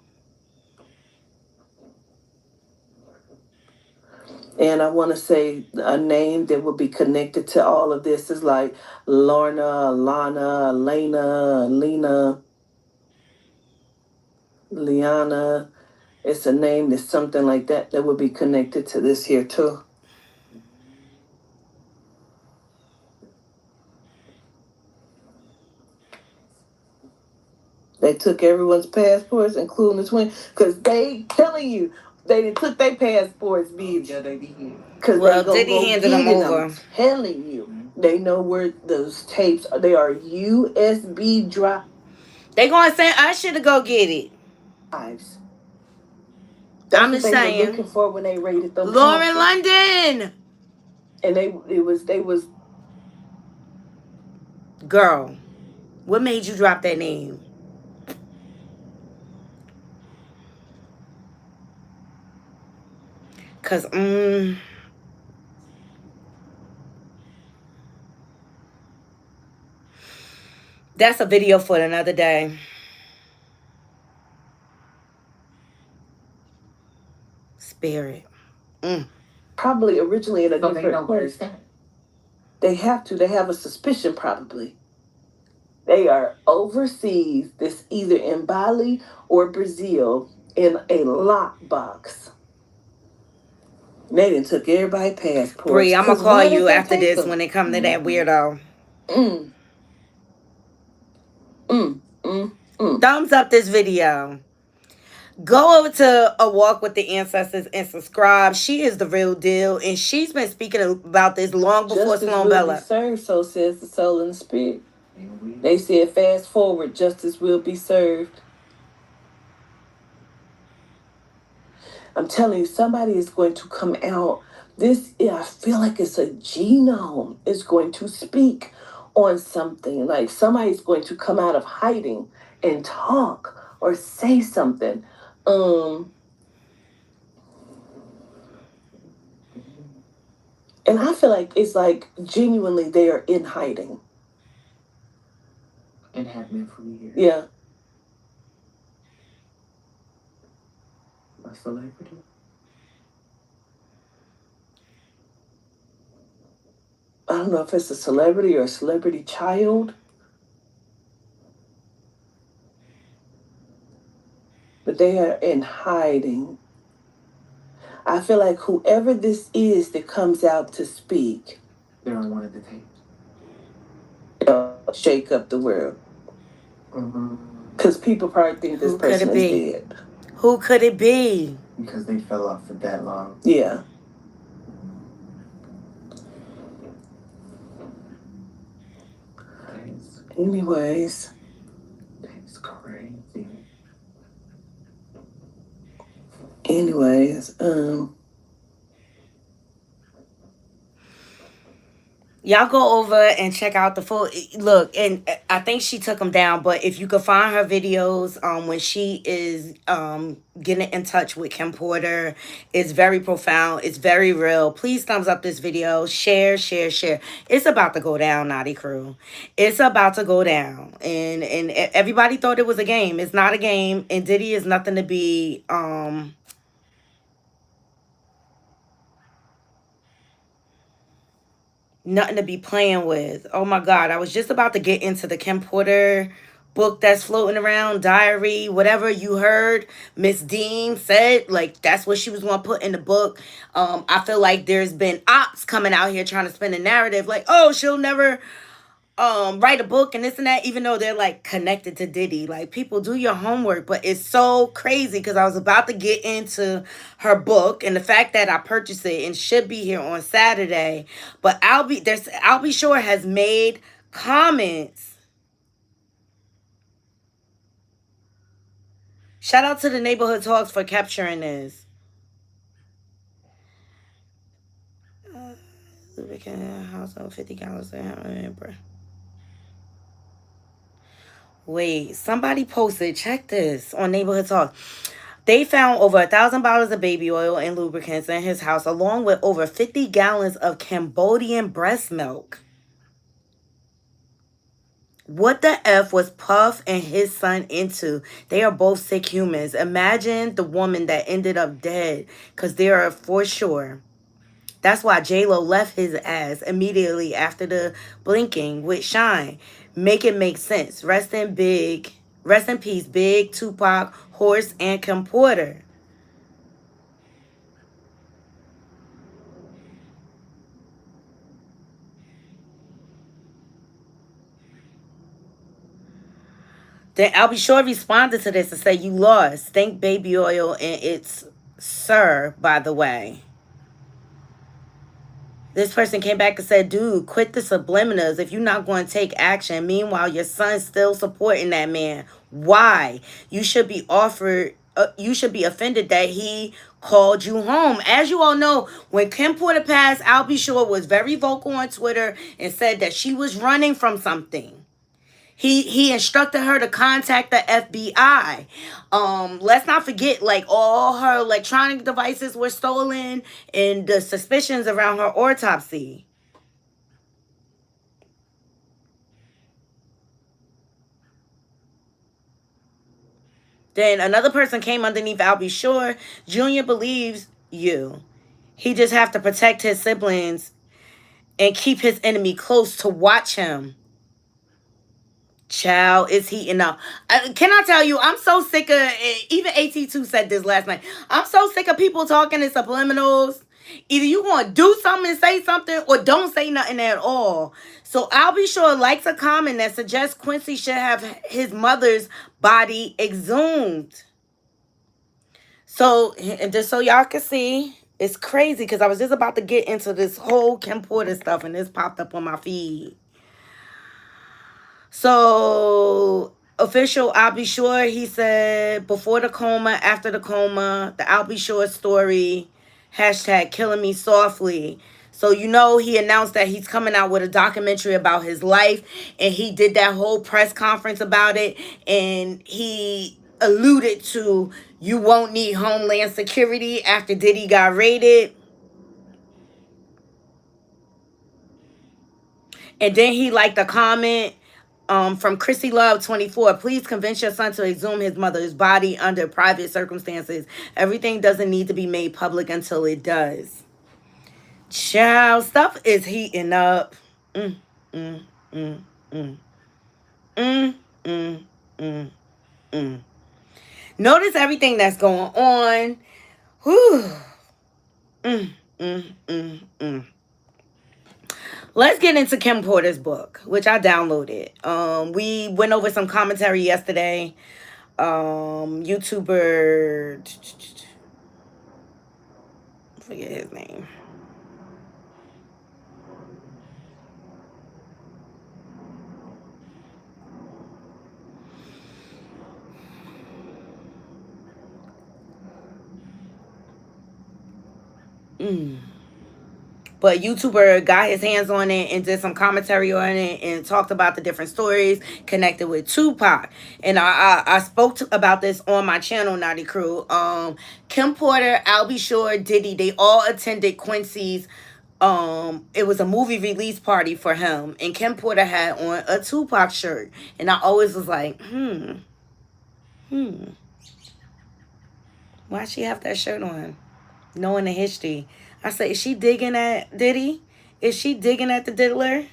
Speaker 5: And I want to say a name that would be connected to all of this is like Lorna, Lana, Lena, Lena, Liana. It's a name that's something like that that would be connected to this here too. They took everyone's passports, including the twin, because they telling you they took their passports, bitch.
Speaker 6: Yeah, they did.
Speaker 5: Because
Speaker 2: Well,
Speaker 5: they gonna
Speaker 2: Diddy
Speaker 5: go
Speaker 2: handed
Speaker 5: get
Speaker 2: them
Speaker 5: it.
Speaker 2: over.
Speaker 5: I'm telling you, they know where those tapes are. They are USB
Speaker 2: They gonna send Usher to go get it.
Speaker 5: drives. That's
Speaker 2: I'm
Speaker 5: what
Speaker 2: just
Speaker 5: they were looking
Speaker 2: saying.
Speaker 5: for when they raided them
Speaker 2: Lauren
Speaker 5: houses.
Speaker 2: London.
Speaker 5: And they was
Speaker 2: Girl, what made you drop that name? Cause that's a video for another day. Spirit.
Speaker 5: probably originally in a
Speaker 6: So they know
Speaker 5: different
Speaker 6: where
Speaker 5: place.
Speaker 6: it's at.
Speaker 5: They have to. They have a suspicion probably. They are overseas. This either in Bali or Brazil in a lockbox. They done took everybody's passports.
Speaker 2: Bree, I'm gonna
Speaker 5: 'Cause
Speaker 2: call
Speaker 5: where did
Speaker 2: you
Speaker 5: they
Speaker 2: after
Speaker 5: take
Speaker 2: this
Speaker 5: them?
Speaker 2: when it come to that weirdo.
Speaker 5: Mm, mm, mm, mm.
Speaker 2: Thumbs up this video. Go over to A Walk with the Ancestors and subscribe. She is the real deal, and she's been speaking about this long before
Speaker 5: Justice
Speaker 2: Sloan
Speaker 5: will be
Speaker 2: Bella.
Speaker 5: served, so says the soul and the spirit. They said fast forward, justice will be served. I'm telling you, somebody is going to come out. I feel like it's a genome is going to speak on something. Like somebody's going to come out of hiding and talk or say something. And I feel like it's like genuinely they are in hiding.
Speaker 6: And have been for years.
Speaker 5: Yeah.
Speaker 6: A celebrity.
Speaker 5: I don't know if it's a celebrity or a celebrity child. they are in hiding. I feel like whoever this is that comes out to speak,
Speaker 6: they're on one of the tapes.
Speaker 5: Shake up the world. Because people probably think this
Speaker 2: Who could
Speaker 5: person
Speaker 2: it
Speaker 5: is
Speaker 2: be?
Speaker 5: dead.
Speaker 2: Who could it be?
Speaker 7: Because they fell off for that long.
Speaker 5: Yeah. Anyways.
Speaker 7: That's crazy.
Speaker 5: Anyways,
Speaker 2: Y'all go over and check out the full look, and I think she took them down, but if you could find her videos when she is getting in touch with Kim Porter, it's very profound, it's very real. Please thumbs up this video, share. It's about to go down, Knotty Crew. It's about to go down. And everybody thought it was a game. It's not a game, and Diddy is nothing to be nothing to be playing with. Oh my God. I was just about to get into the Kim Porter book that's floating around, diary, whatever you heard Miss Dean said, like that's what she was going to put in the book. I feel like there's been ops coming out here trying to spin a narrative like, oh, she'll never write a book and this and that, even though they're like connected to Diddy. Like, people, do your homework. But it's so crazy because I was about to get into her book and the fact that I purchased it and should be here on Saturday. But I'll be sure has made comments. Shout out to the Neighborhood Talks for capturing this. Household 50 gallons. Wait, somebody posted, check this, on Neighborhood Talk. They found over 1,000 bottles of baby oil and lubricants in his house, along with over 50 gallons of Cambodian breast milk. What the F was Puff and his son into? They are both sick humans. Imagine the woman that ended up dead, because they are for sure. That's why J-Lo left his ass immediately after the blinking with Shine. Make it make sense. Rest in peace, Big, Tupac, Horse, and Kim Porter. Then I'll be sure responded to this and say, you lost. Think baby oil and it's sir, by the way. This person came back and said, dude, quit the subliminals if you're not going to take action. Meanwhile, your son's still supporting that man. Why? You should be offended that he called you home. As you all know, when Kim Porter passed, I'll be sure was very vocal on Twitter and said that she was running from something. He instructed her to contact the FBI. Let's not forget, like, all her electronic devices were stolen and the suspicions around her autopsy. Then another person came underneath I'll be sure. Junior believes you. He just have to protect his siblings and keep his enemy close to watch him. Child, is heating up. Can I tell you, I'm so sick of, even AT2 said this last night, I'm so sick of people talking in subliminals. Either you going to do something and say something, or don't say nothing at all. So I'll be sure likes a comment that suggests Quincy should have his mother's body exhumed. So, and just so y'all can see, it's crazy because I was just about to get into this whole Kim Porter stuff and this popped up on my feed. So, official I'll be sure, he said, before the coma, after the coma, the I'll be sure story, hashtag killing me softly. So, you know, he announced that he's coming out with a documentary about his life, and he did that whole press conference about it, and he alluded to, you won't need Homeland Security after Diddy got raided. And then he liked a comment from Chrissy Love 24. Please convince your son to exhume his mother's body under private circumstances. Everything doesn't need to be made public until it does. Child, stuff is heating up. Mm, mm, mm, mm. Mm, mm, mm. Notice everything that's going on. Whew. Mm, mm, mm, mm. Let's get into Kim Porter's book, which I downloaded. We went over some commentary yesterday. YouTuber, forget his name. But YouTuber got his hands on it and did some commentary on it and talked about the different stories connected with Tupac. And I spoke about this on my channel, Knotty Crew. Kim Porter, Albie Shore, Diddy, they all attended Quincy's. It was a movie release party for him, and Kim Porter had on a Tupac shirt. And I always was like, why she have that shirt on? Knowing the history. I said, is she digging at Diddy? Is she digging at the diddler?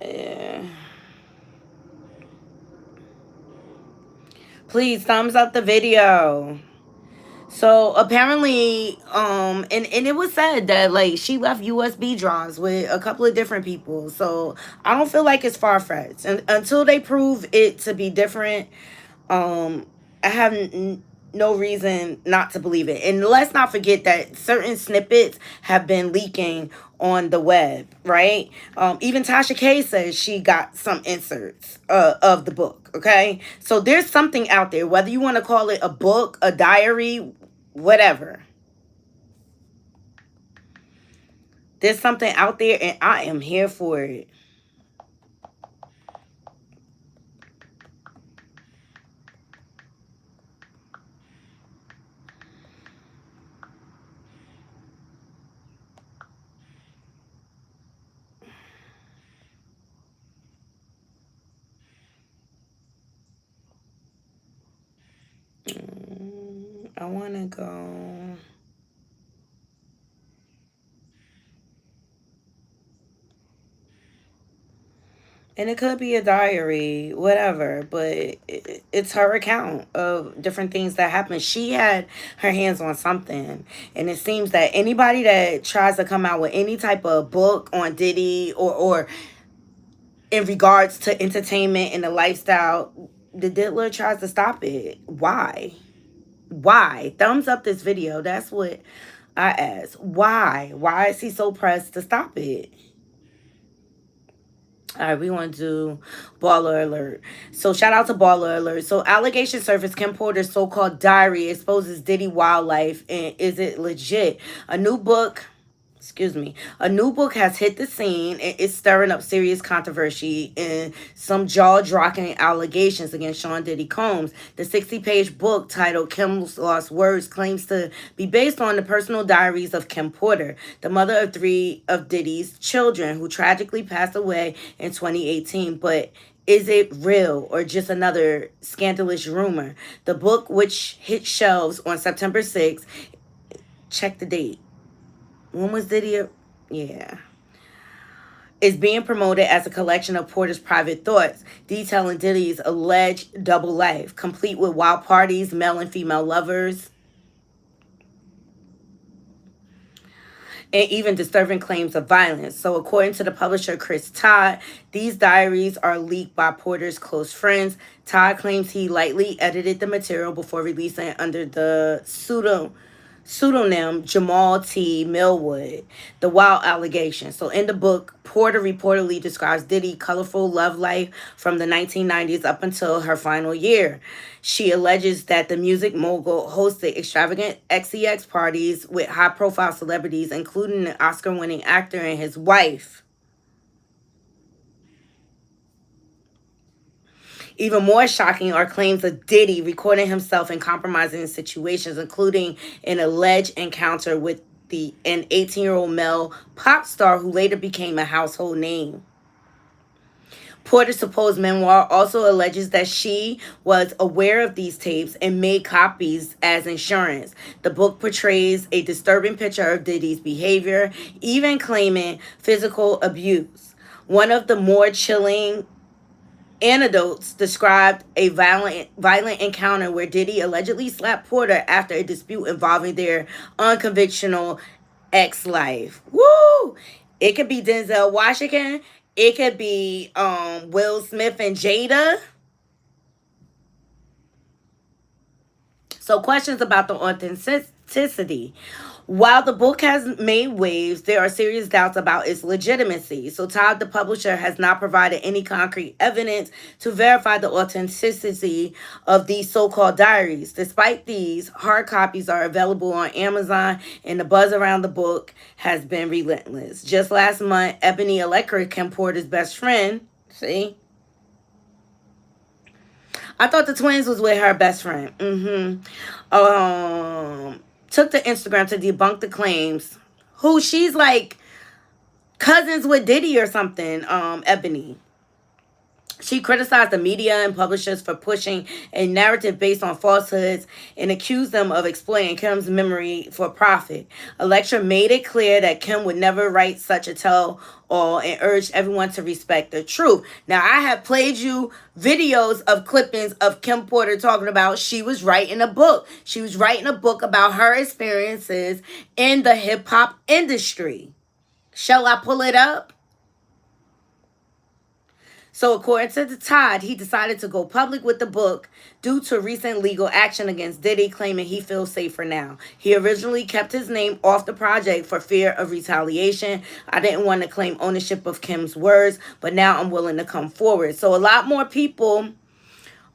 Speaker 2: Yeah. Please thumbs up the video. So apparently, and it was said that like she left USB drives with a couple of different people. So I don't feel like it's far fetched, and until they prove it to be different, I have no reason not to believe it. And let's not forget that certain snippets have been leaking on the web, right? Even Tasha K says she got some inserts of the book. Okay, so there's something out there, whether you want to call it a book, a diary, whatever. There's something out there, and I am here for it. I want to go. And it could be a diary, whatever, but it's her account of different things that happened. She had her hands on something. And it seems that anybody that tries to come out with any type of book on Diddy or in regards to entertainment and the lifestyle, the diddler tries to stop it. Why? Why? Thumbs up this video. That's what I ask. Why? Why is he so pressed to stop it? All right, we want to do Baller Alert. So shout out to Baller Alert. So allegation surface, Kim Porter's so-called diary exposes Diddy wildlife. And is it legit? A new book has hit the scene and it's stirring up serious controversy and some jaw-dropping allegations against Sean Diddy Combs. The 60-page book titled Kim's Lost Words claims to be based on the personal diaries of Kim Porter, the mother of 3 of Diddy's children who tragically passed away in 2018. But is it real or just another scandalous rumor? The book, which hit shelves on September 6th, check the date. When was Diddy? Yeah. Is being promoted as a collection of Porter's private thoughts, detailing Diddy's alleged double life, complete with wild parties, male and female lovers, and even disturbing claims of violence. So according to the publisher Chris Todd, these diaries are leaked by Porter's close friends. Todd claims he lightly edited the material before releasing it under the pseudonym Jamal T. Millwood. The wild allegation. So in the book, Porter reportedly describes Diddy's colorful love life from the 1990s up until her final year. She alleges that the music mogul hosted extravagant XEX parties with high-profile celebrities, including an Oscar-winning actor and his wife. Even more shocking are claims of Diddy recording himself in compromising situations, including an alleged encounter with an 18-year-old male pop star who later became a household name. Porter's supposed memoir also alleges that she was aware of these tapes and made copies as insurance. The book portrays a disturbing picture of Diddy's behavior, even claiming physical abuse. One of the more chilling anecdotes described a violent encounter where Diddy allegedly slapped Porter after a dispute involving their unconventional ex-life. Woo! It could be Denzel Washington. It could be Will Smith and Jada. So questions about the authenticity. While the book has made waves, there are serious doubts about its legitimacy. So Todd, the publisher, has not provided any concrete evidence to verify the authenticity of these so-called diaries. Despite these, hard copies are available on Amazon, and the buzz around the book has been relentless. Just last month, Ebony Electric, Kim Porter's best friend, see? I thought the twins was with her best friend. Took to Instagram to debunk the claims. Who she's like cousins with Diddy or something, Ebony. She criticized the media and publishers for pushing a narrative based on falsehoods and accused them of exploiting Kim's memory for profit. Electra made it clear that Kim would never write such a tell-all and urged everyone to respect the truth. Now, I have played you videos of clippings of Kim Porter talking about she was writing a book. She was writing a book about her experiences in the hip-hop industry. Shall I pull it up? So according to the Todd, he decided to go public with the book due to recent legal action against Diddy, claiming he feels safer now. He originally kept his name off the project for fear of retaliation. I didn't want to claim ownership of Kim's words, but now I'm willing to come forward. So a lot more people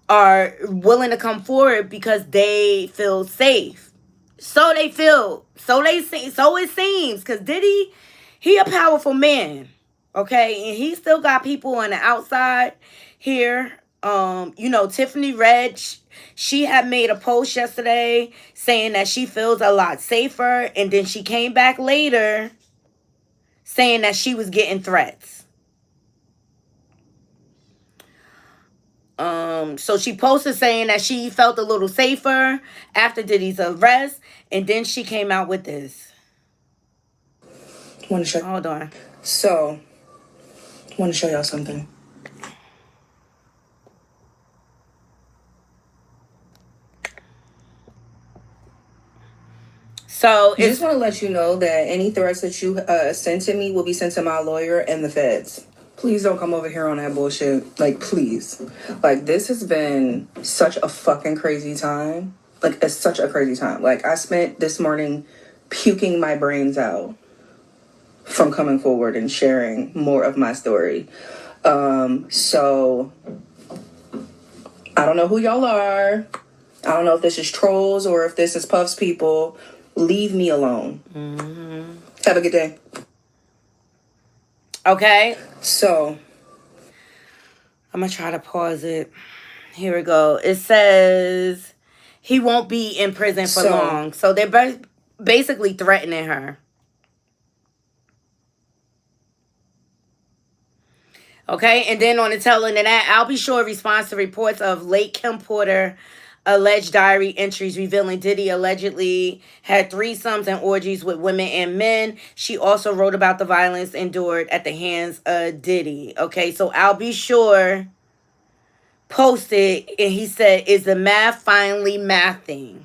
Speaker 2: are willing to come forward because they feel safe. So they feel, so it seems, because Diddy, he a powerful man. Okay, and he still got people on the outside here. Tiffany Red, she had made a post yesterday saying that she feels a lot safer, and then she came back later saying that she was getting threats. So she posted saying that she felt a little safer after Diddy's arrest, and then she came out with this. Hold on.
Speaker 8: So, I want to show y'all something.
Speaker 2: So
Speaker 8: I just want to let you know that any threats that you send to me will be sent to my lawyer and the feds. Please don't come over here on that bullshit. Like, please. Like, this has been such a fucking crazy time. Like, it's such a crazy time. Like, I spent this morning puking my brains out from coming forward and sharing more of my story. So I don't know who y'all are. I don't know if this is trolls or if this is Puff's people. Leave me alone. Mm-hmm. Have a good day.
Speaker 2: Okay.
Speaker 8: So
Speaker 2: I'm going to try to pause it. Here we go. It says he won't be in prison for long. So they're basically threatening her. Okay, and then on the tail end of that, I'll be sure responds to reports of late Kim Porter alleged diary entries revealing Diddy allegedly had threesomes and orgies with women and men. She also wrote about the violence endured at the hands of Diddy. Okay, so I'll be sure posted, and he said, "Is the math finally mathing?"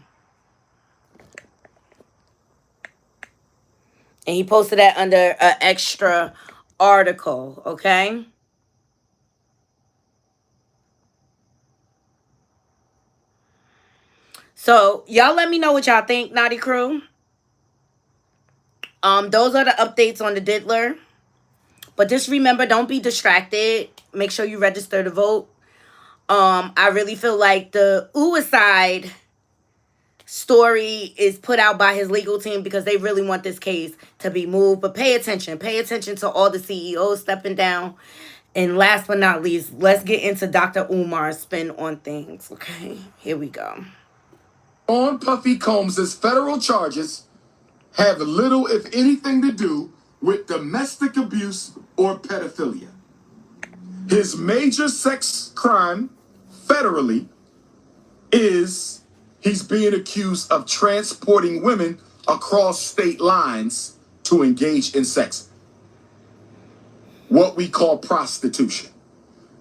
Speaker 2: And he posted that under an extra article. Okay. So, y'all let me know what y'all think, Knotty Crew. Those are the updates on the Diddler. But just remember, don't be distracted. Make sure you register to vote. I really feel like the suicide story is put out by his legal team because they really want this case to be moved. But pay attention. Pay attention to all the CEOs stepping down. And last but not least, let's get into Dr. Umar's spin on things. Okay, here we go.
Speaker 9: On Puffy Combs' federal charges
Speaker 3: have little, if anything, to do with domestic abuse or pedophilia. His major sex crime federally is he's being accused of transporting women across state lines to engage in sex. What we call prostitution.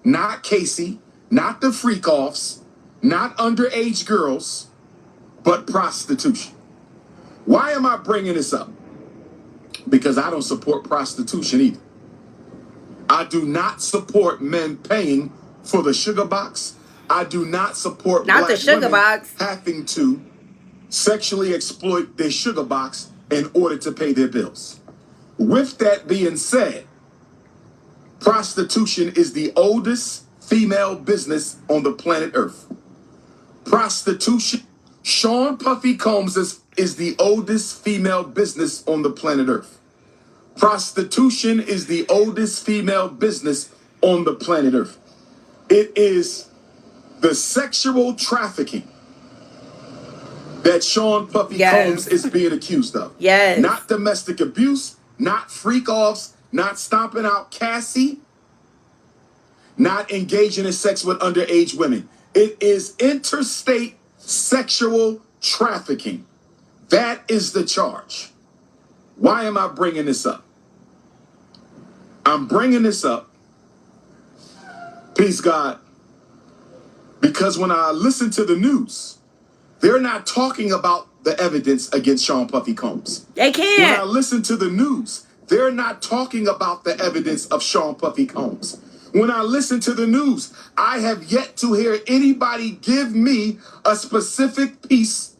Speaker 3: Not Casey, not the freak-offs, not underage girls, but prostitution. Why am I bringing this up? Because I don't support prostitution either. I do not support men paying for the sugar box. I do not support
Speaker 2: Not
Speaker 3: black
Speaker 2: the sugar
Speaker 3: women
Speaker 2: box.
Speaker 3: having to sexually exploit their sugar box in order to pay their bills. With that being said, prostitution is the oldest female business on the planet Earth. Prostitution, Sean Puffy Combs is the oldest female business on the planet Earth. Prostitution is the oldest female business on the planet Earth. It is the sexual trafficking that Sean Puffy Combs is being accused of.
Speaker 2: Yes.
Speaker 3: Not domestic abuse, not freak-offs, not stomping out Cassie, not engaging in sex with underage women. It is interstate sexual trafficking. That is the charge. Why am I bringing this up? I'm bringing this up, peace God, because when I listen to the news, they're not talking about the evidence against Sean Puffy Combs.
Speaker 2: They can't.
Speaker 3: When I listen to the news, they're not talking about the evidence of Sean Puffy Combs. When I listen to the news, I have yet to hear anybody give me a specific piece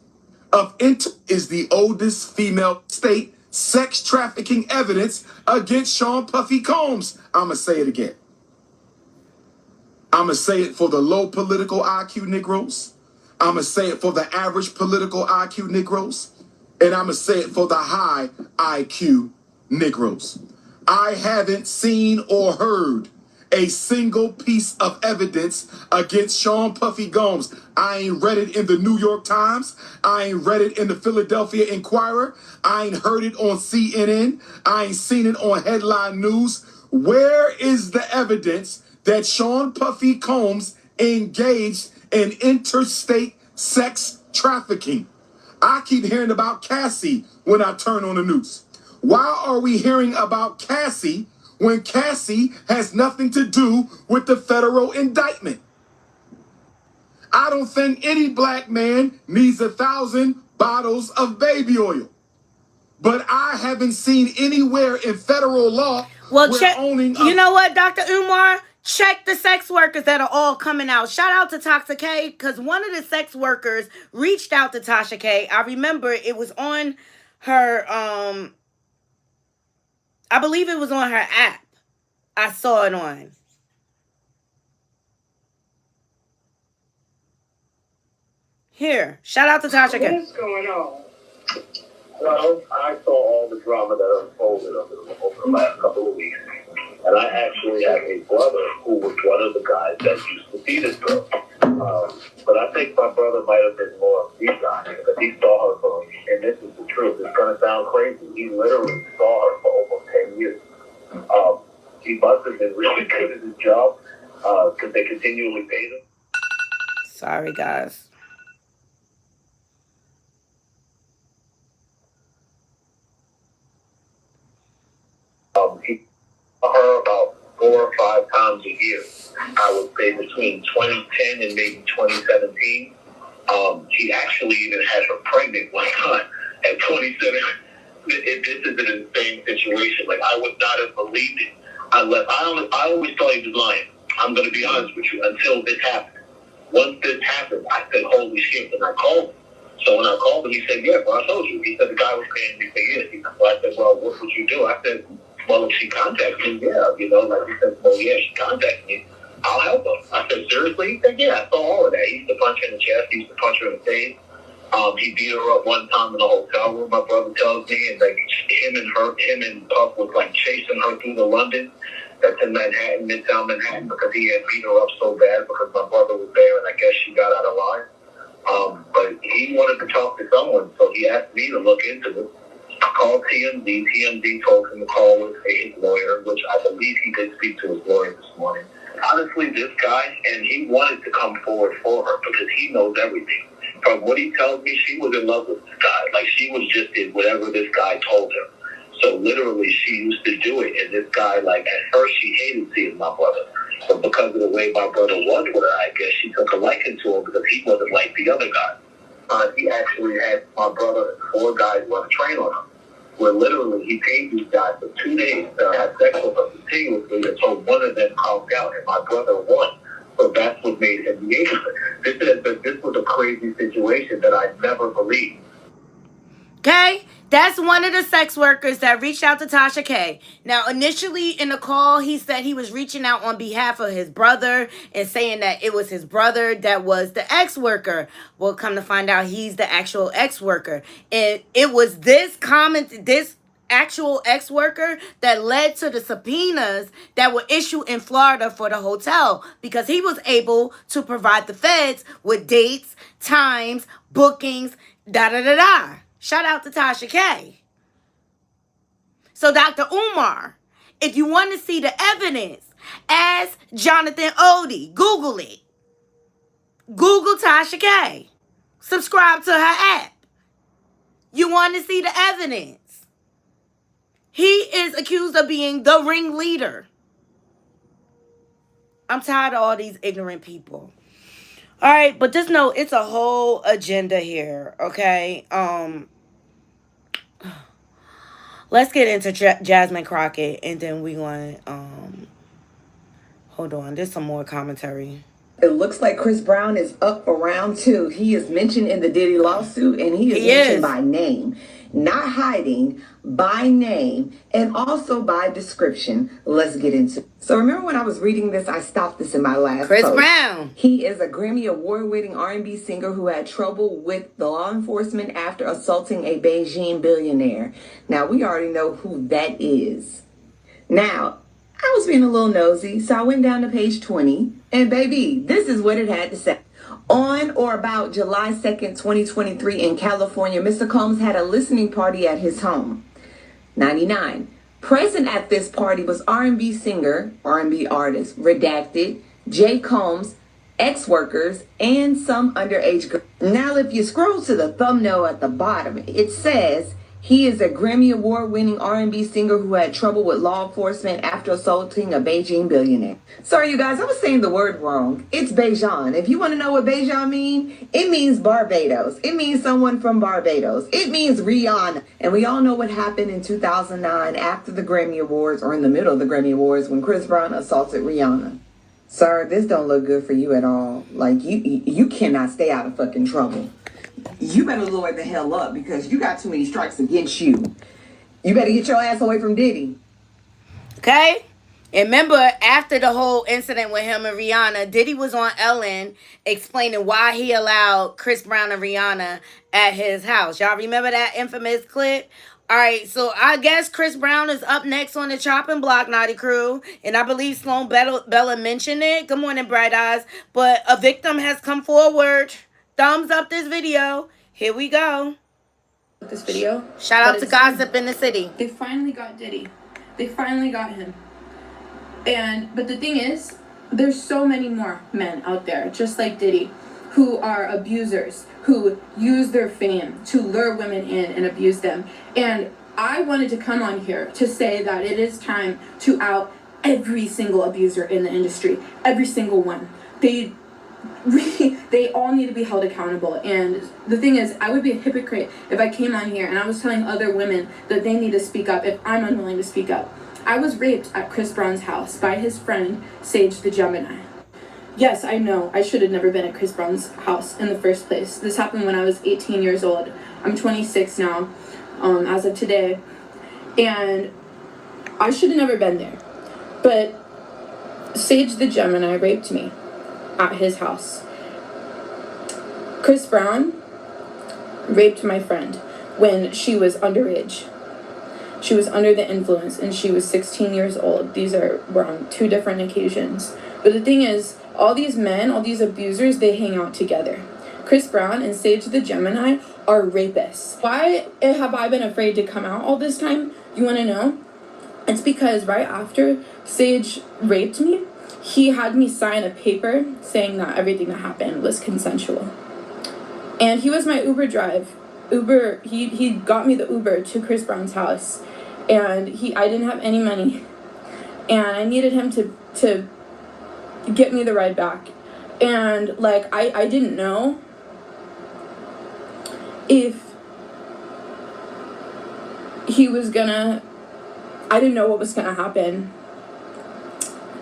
Speaker 3: of is the oldest female state sex trafficking evidence against Sean Puffy Combs. I'ma say it again. I'ma say it for the low political IQ Negroes. I'ma say it for the average political IQ Negroes. And I'ma say it for the high IQ Negroes. I haven't seen or heard a single piece of evidence against Sean Puffy Combs. I ain't read it in the New York Times. I ain't read it in the Philadelphia Inquirer. I ain't heard it on CNN. I ain't seen it on headline news. Where is the evidence that Sean Puffy Combs engaged in interstate sex trafficking? I keep hearing about Cassie when I turn on the news. Why are we hearing about Cassie when Cassie has nothing to do with the federal indictment? I don't think any black man needs 1,000 bottles of baby oil. But I haven't seen anywhere in federal law
Speaker 2: well, you know what, Dr. Umar? Check the sex workers that are all coming out. Shout out to Tasha K, because one of the sex workers reached out to Tasha K. I remember it was on her, I believe it was on her app. I saw it on. Here, shout out to Tasha K.
Speaker 9: What's going on? Well, I saw all the drama that unfolded over the last couple of weeks. And I actually have a brother who was one of the guys that used to see this girl. But I think my brother might have been more of these guys because he saw her for, and this is the truth, it's going to sound crazy, he literally saw her for almost 10 years. He must have been really good at his job because they continually paid him.
Speaker 2: Sorry, guys.
Speaker 9: He saw her about 4 or 5 times a year. I would say between 2010 and maybe 2017. He actually even had her pregnant one time at 27. This is an insane situation. Like, I would not have believed it. I always thought he was lying. I'm going to be honest with you, until this happened. Once this happened, I said, holy shit, and I called him. So when I called him, he said, yeah, well, I told you. He said the guy was paying me for years. So I said, well, what would you do? I said, well, if she contacts me, yeah, you know, like he said, well, yeah, she contacts me, I'll help her. I said, seriously? He said, yeah, I saw all of that. He used to punch her in the chest, he used to punch her in the face. He beat her up one time in a hotel room, my brother tells me, and like him and Puff was like chasing her through the London. That's in Manhattan, Midtown Manhattan, because he had beat her up so bad because my brother was there, and I guess she got out of line. But he wanted to talk to someone, so he asked me to look into it. called TMZ. TMZ told him to call with his lawyer, which I believe he did speak to his lawyer this morning. Honestly, this guy, and he wanted to come forward for her because he knows everything. From what he tells me, she was in love with this guy. Like, she was just did whatever this guy told her. So literally, she used to do it. And this guy, like, at first she hated seeing my brother. But because of the way my brother was with her, I guess she took a liking to him because he wasn't like the other guy. He actually had my brother and 4 guys run a train on him, where literally he paid these guys for 2 days to have sex with them continuously until one of them calmed down, and my brother won. So that's what made him the agent. This was a crazy situation that I never believed.
Speaker 2: Okay? That's one of the sex workers that reached out to Tasha K. Now, initially in the call, he said he was reaching out on behalf of his brother and saying that it was his brother that was the ex-worker. Well, come to find out, he's the actual ex-worker. And it was this actual ex-worker that led to the subpoenas that were issued in Florida for the hotel, because he was able to provide the feds with dates, times, bookings, da-da-da-da. Shout out to Tasha K. So Dr. Umar, if you want to see the evidence, ask Jonathan Odie. Google it. Google Tasha K. Subscribe to her app. You want to see the evidence. He is accused of being the ringleader. I'm tired of all these ignorant people. All right, but just know it's a whole agenda here, okay? Let's get into Jasmine Crockett, and then we're going hold on, there's some more commentary.
Speaker 10: It looks like Chris Brown is up for round 2. He is mentioned in the Diddy lawsuit, and he is mentioned by name. Not hiding, by name, and also by description. Let's get into it. So remember when I was reading this, I stopped this in my last
Speaker 2: Chris
Speaker 10: post.
Speaker 2: Brown.
Speaker 10: He is a Grammy Award-winning R&B singer who had trouble with the law enforcement after assaulting a Beijing billionaire. Now, we already know who that is. Now, I was being a little nosy, so I went down to page 20, and baby, this is what it had to say. On or about July 2nd, 2023 in California, Mr. Combs had a listening party at his home. 99. Present at this party was R&B singer, R&B artist, redacted, Jay Combs, ex-workers, and some underage girls. Now, if you scroll to the thumbnail at the bottom, it says he is a Grammy Award-winning R&B singer who had trouble with law enforcement after assaulting a Beijing billionaire. Sorry, you guys, I was saying the word wrong. It's Beijing. If you want to know what Beijing means, it means Barbados. It means someone from Barbados. It means Rihanna. And we all know what happened in 2009 after the Grammy Awards, or in the middle of the Grammy Awards, when Chris Brown assaulted Rihanna. Sir, this don't look good for you at all. Like, you cannot stay out of fucking trouble. You better lower the hell up, because you got too many strikes against you. You better get your ass away from Diddy.
Speaker 2: Okay? And remember, after the whole incident with him and Rihanna, Diddy was on Ellen explaining why he allowed Chris Brown and Rihanna at his house. Y'all remember that infamous clip? All right, so I guess Chris Brown is up next on the chopping block, Knotty Crew. And I believe Sloan Bella mentioned it. Good morning, Bright Eyes. But a victim has come forward. Thumbs up this video. Here we go.
Speaker 11: This video.
Speaker 2: Shout out to Gossip in the City.
Speaker 11: They finally got Diddy. They finally got him. But the thing is, there's so many more men out there, just like Diddy, who are abusers, who use their fame to lure women in and abuse them. And I wanted to come on here to say that it is time to out every single abuser in the industry. Every single one. They all need to be held accountable. And the thing is, I would be a hypocrite if I came on here and I was telling other women that they need to speak up if I'm unwilling to speak up. I was raped at Chris Brown's house by his friend, Sage the Gemini. Yes, I know, I should have never been at Chris Brown's house in the first place. This happened when I was 18 years old. I'm 26 now, as of today. And I should have never been there. But Sage the Gemini raped me at his house. Chris Brown raped my friend when she was underage. She was under the influence and she was 16 years old. These were on 2 different occasions. But the thing is, all these men, all these abusers, they hang out together. Chris Brown and Sage the Gemini are rapists. Why have I been afraid to come out all this time? You want to know? It's because right after Sage raped me, he had me sign a paper saying that everything that happened was consensual. And he was my Uber drive. He got me the Uber to Chris Brown's house. And I didn't have any money. And I needed him to get me the ride back. And like I didn't know if he was gonna, I didn't know what was gonna happen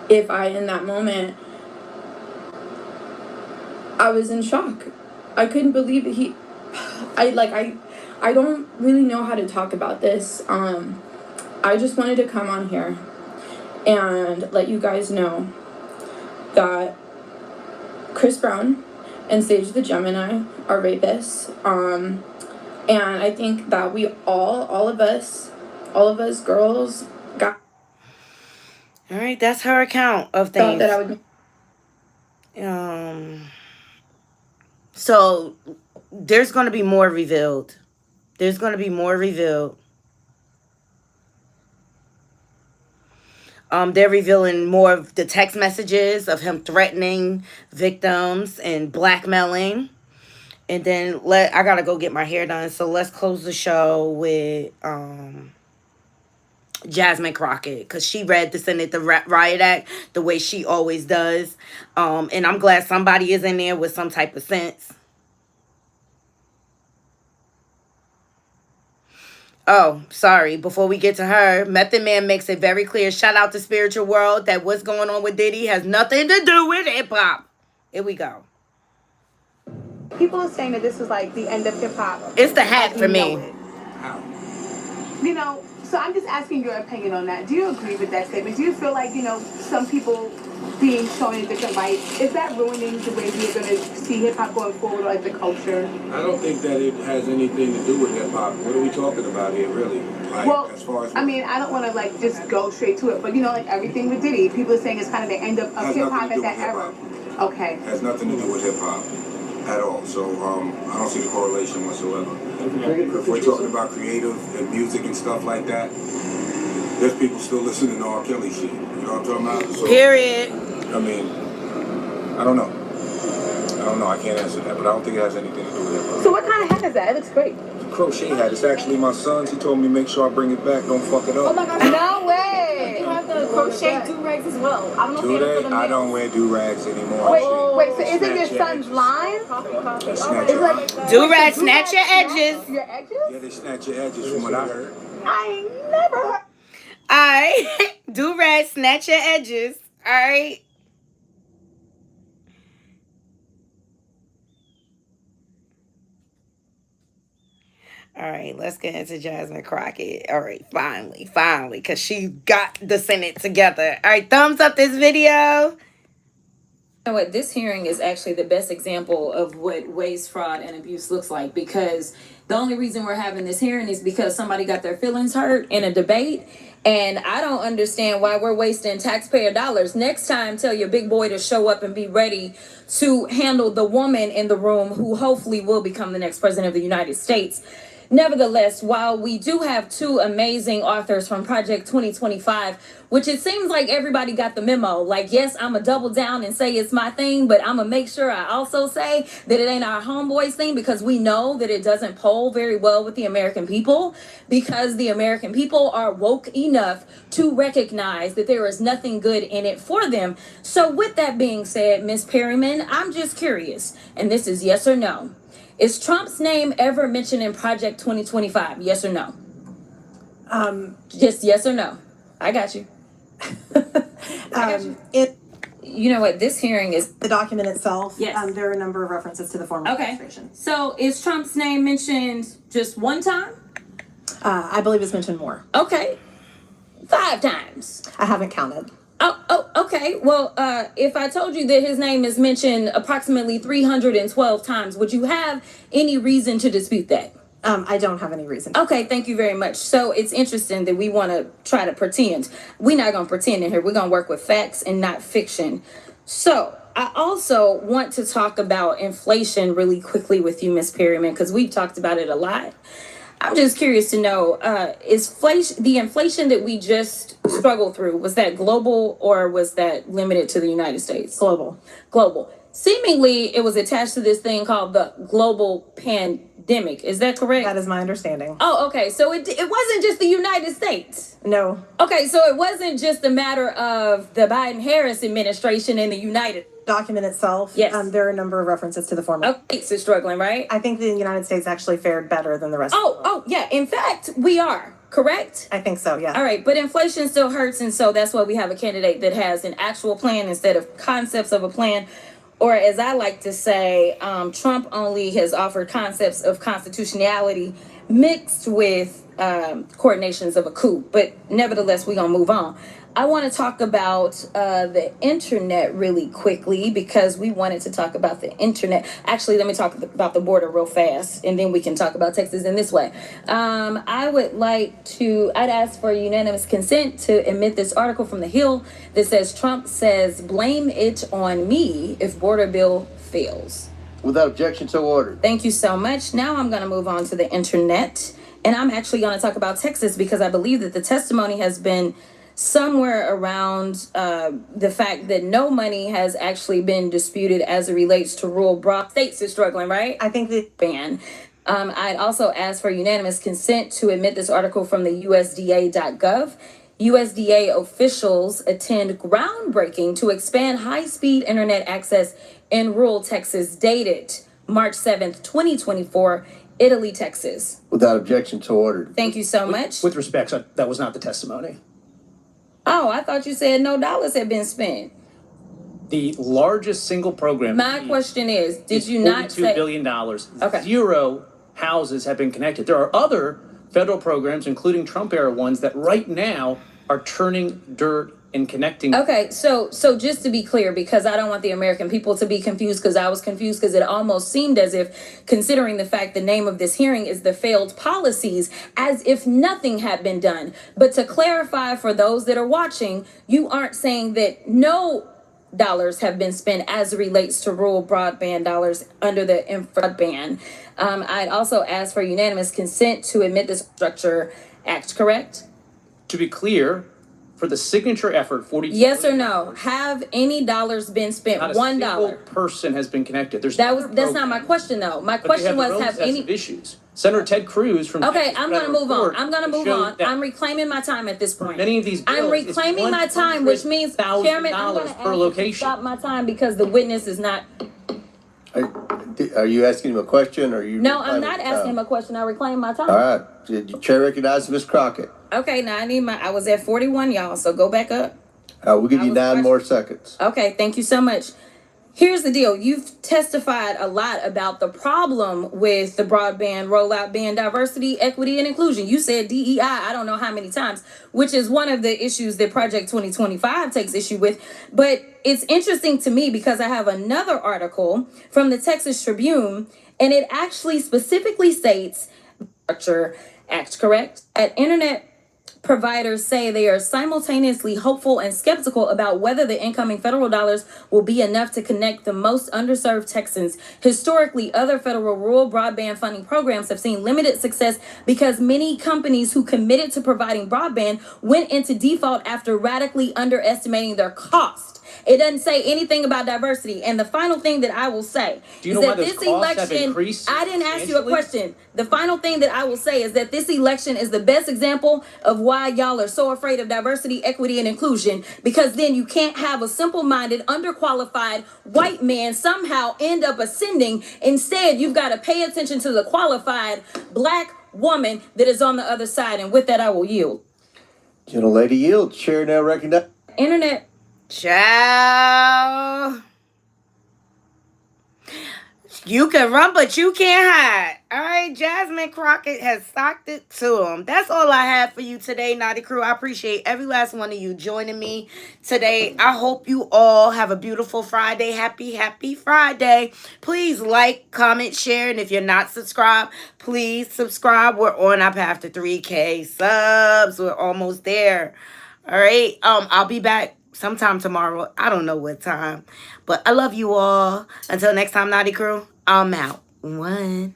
Speaker 11: if I, in that moment, I was in shock. I couldn't believe that I don't really know how to talk about this. I just wanted to come on here and let you guys know that Chris Brown and Sage the Gemini are rapists. And I think that we all of us girls got.
Speaker 2: All right, that's her account of things.
Speaker 11: That I would.
Speaker 2: So there's going to be more revealed. There's going to be more revealed. They're revealing more of the text messages of him threatening victims and blackmailing. And then I gotta go get my hair done. So let's close the show with Jasmine Crockett, because she read the Senate the Riot Act the way she always does. And I'm glad somebody is in there with some type of sense. Oh, sorry. Before we get to her, Method Man makes it very clear. Shout out to Spiritual World that what's going on with Diddy has nothing to do with hip hop. Here we go.
Speaker 12: People are saying that this was like the end of hip hop.
Speaker 2: It's the hat for me.
Speaker 12: You know, so I'm just asking your opinion on that. Do you agree with that statement? Do you feel like, some people being shown in different light, is that ruining the way we're going to see hip hop going forward, like the culture?
Speaker 13: I don't think that it has anything to do with hip hop. What are we talking about here, really? Like,
Speaker 12: well,
Speaker 13: as far as
Speaker 12: I mean, I don't want to just go straight to it, but like everything with Diddy, people are saying it's kind of the end of hip hop at that era. Okay.
Speaker 13: Has nothing to do with hip hop at all. So I don't see the correlation whatsoever. If we're talking about creative and music and stuff like that, there's people still listening to R. Kelly shit. You know what I'm talking about? So,
Speaker 2: period.
Speaker 13: I mean, I don't know. I can't answer that, but I don't think it has anything to do with hip hop.
Speaker 12: So what kind of hat is that? It looks great.
Speaker 13: It's a crochet hat. It's actually my son's. He told me make sure I bring it back. Don't fuck it up.
Speaker 12: Oh my gosh. No way. You have the crochet do-rags as well. I don't know if you
Speaker 13: I don't wear do-rags anymore.
Speaker 12: Wait, so is it your son's line?
Speaker 2: Do-rag snatch your edges.
Speaker 12: Your edges?
Speaker 13: Yeah, they snatch your edges from what I heard.
Speaker 12: I ain't never heard.
Speaker 2: Alright. Do-rag snatch your edges. Alright. All right, let's get into Jasmine Crockett. All right, finally, because she got the Senate together. All right, thumbs up this video.
Speaker 14: You know what? This hearing is actually the best example of what waste, fraud, and abuse looks like, because the only reason we're having this hearing is because somebody got their feelings hurt in a debate. And I don't understand why we're wasting taxpayer dollars. Next time, tell your big boy to show up and be ready to handle the woman in the room who hopefully will become the next president of the United States. Nevertheless, while we do have two amazing authors from Project 2025, which it seems like everybody got the memo. Like, yes, I'm going to double down and say it's my thing, but I'm going to make sure I also say that it ain't our homeboys thing, because we know that it doesn't poll very well with the American people, because the American people are woke enough to recognize that there is nothing good in it for them. So with that being said, Ms. Perryman, I'm just curious, and this is yes or no. Is Trump's name ever mentioned in Project 2025? Yes or no? Just yes or no. I got you. You know what? This hearing is
Speaker 15: the document itself.
Speaker 14: Yes.
Speaker 15: There are a number of references to the former administration.
Speaker 14: So is Trump's name mentioned just one time?
Speaker 15: I believe it's mentioned more.
Speaker 14: Okay. 5 times.
Speaker 15: I haven't counted.
Speaker 14: Oh, okay. Well, if I told you that his name is mentioned approximately 312 times, would you have any reason to dispute that?
Speaker 15: I don't have any reason.
Speaker 14: Okay, thank you very much. So it's interesting that we want to try to pretend. We're not going to pretend in here. We're going to work with facts and not fiction. So I also want to talk about inflation really quickly with you, Miss Perryman, because we've talked about it a lot. I'm just curious to know, is the inflation that we just struggled through, was that global or was that limited to the United States?
Speaker 15: Global.
Speaker 14: Global. Seemingly, it was attached to this thing called the global pandemic. Is that correct?
Speaker 15: That is my understanding.
Speaker 14: Oh, okay. So it wasn't just the United States.
Speaker 15: No.
Speaker 14: Okay, so it wasn't just a matter of the Biden-Harris administration and the United
Speaker 15: Document itself.
Speaker 14: Yes.
Speaker 15: There are a number of references to the former.
Speaker 14: Okay, so struggling, right?
Speaker 15: I think the United States actually fared better than the rest.
Speaker 14: Oh, yeah. In fact, we are. Correct?
Speaker 15: I think so, yeah.
Speaker 14: All right, but inflation still hurts, and so that's why we have a candidate that has an actual plan instead of concepts of a plan. Or as I like to say, Trump only has offered concepts of constitutionality mixed with coordinations of a coup. But nevertheless, we're going to move on. I want to talk about the internet really quickly because we wanted to talk about the internet. Actually, let me talk about the border real fast, and then we can talk about Texas in this way. I'd ask for unanimous consent to admit this article from The Hill that says Trump says, blame it on me if border bill fails.
Speaker 16: Without objection, so ordered.
Speaker 14: Thank you so much. Now I'm going to move on to the internet, and I'm actually going to talk about Texas because I believe that the testimony has been somewhere around the fact that no money has actually been disputed as it relates to rural broad states is struggling, right?
Speaker 15: I think that
Speaker 14: ban. I'd also ask for unanimous consent to admit this article from the USDA.gov. USDA officials attend groundbreaking to expand high-speed internet access in rural Texas, dated March 7th, 2024, Italy, Texas.
Speaker 16: Without objection, so ordered.
Speaker 14: Thank you so much.
Speaker 17: With respect, that was not the testimony.
Speaker 14: Oh, I thought you said no dollars had been spent.
Speaker 17: The largest single program.
Speaker 14: My question is, did you not say
Speaker 17: $42 billion.
Speaker 14: Okay.
Speaker 17: 0 houses have been connected. There are other federal programs, including Trump-era ones, that right now are turning dirt and connecting.
Speaker 14: Okay, so just to be clear, because I don't want the American people to be confused, because I was confused, because it almost seemed as if, considering the fact the name of this hearing is the failed policies, as if nothing had been done. But to clarify for those that are watching, you aren't saying that no dollars have been spent as it relates to rural broadband dollars under the infra ban. I'd also ask for unanimous consent to admit this structure act, correct?
Speaker 17: To be clear, for the signature effort, 42.
Speaker 14: Yes or no? Have any dollars been spent?
Speaker 17: Not a
Speaker 14: $1.
Speaker 17: single person has been connected. That's
Speaker 14: not my question though. My question was, have any
Speaker 17: issues? Senator Ted Cruz from
Speaker 14: Okay,
Speaker 17: Texas
Speaker 14: I'm going to move on. I'm going to move on.
Speaker 17: that
Speaker 14: I'm reclaiming my time at this point.
Speaker 17: many of these bills,
Speaker 14: I'm reclaiming my time, which means, Chairman, I'm going to
Speaker 17: per
Speaker 14: ask
Speaker 17: location.
Speaker 14: you to stop my time because the witness is not.
Speaker 16: Are you asking him a question or are you?
Speaker 14: No, I'm not asking him a question. I reclaim my time.
Speaker 16: All right. The chair recognizes Ms. Crockett.
Speaker 14: Okay, now I was at 41, y'all, so go back up.
Speaker 16: We'll give you 9 more seconds.
Speaker 14: Okay, thank you so much. Here's the deal. You've testified a lot about the problem with the broadband rollout being diversity, equity, and inclusion. You said DEI, I don't know how many times, which is one of the issues that Project 2025 takes issue with. But it's interesting to me because I have another article from the Texas Tribune, and it actually specifically states, Act, correct? At internet providers say they are simultaneously hopeful and skeptical about whether the incoming federal dollars will be enough to connect the most underserved Texans. Historically, other federal rural broadband funding programs have seen limited success because many companies who committed to providing broadband went into default after radically underestimating their cost. It doesn't say anything about diversity. And the final thing that I will say is that this election, I didn't ask you a question. The final thing that I will say is that this election is the best example of why y'all are so afraid of diversity, equity, and inclusion, because then you can't have a simple-minded, underqualified white man somehow end up ascending. Instead, you've got to pay attention to the qualified black woman that is on the other side. And with that, I will yield.
Speaker 16: Gentlelady yields. Chair now recognizes.
Speaker 14: Internet.
Speaker 2: Ciao. You can run, but you can't hide. All right, Jasmine Crockett has socked it to him. That's all I have for you today, Knotty Crew. I appreciate every last one of you joining me today. I hope you all have a beautiful Friday. Happy Friday. Please like, comment, share, and if you're not subscribed, please subscribe. We're on our path to 3K subs. We're almost there. All right. I'll be back sometime tomorrow. I don't know what time. But I love you all. Until next time, Knotty Crew, I'm out. One.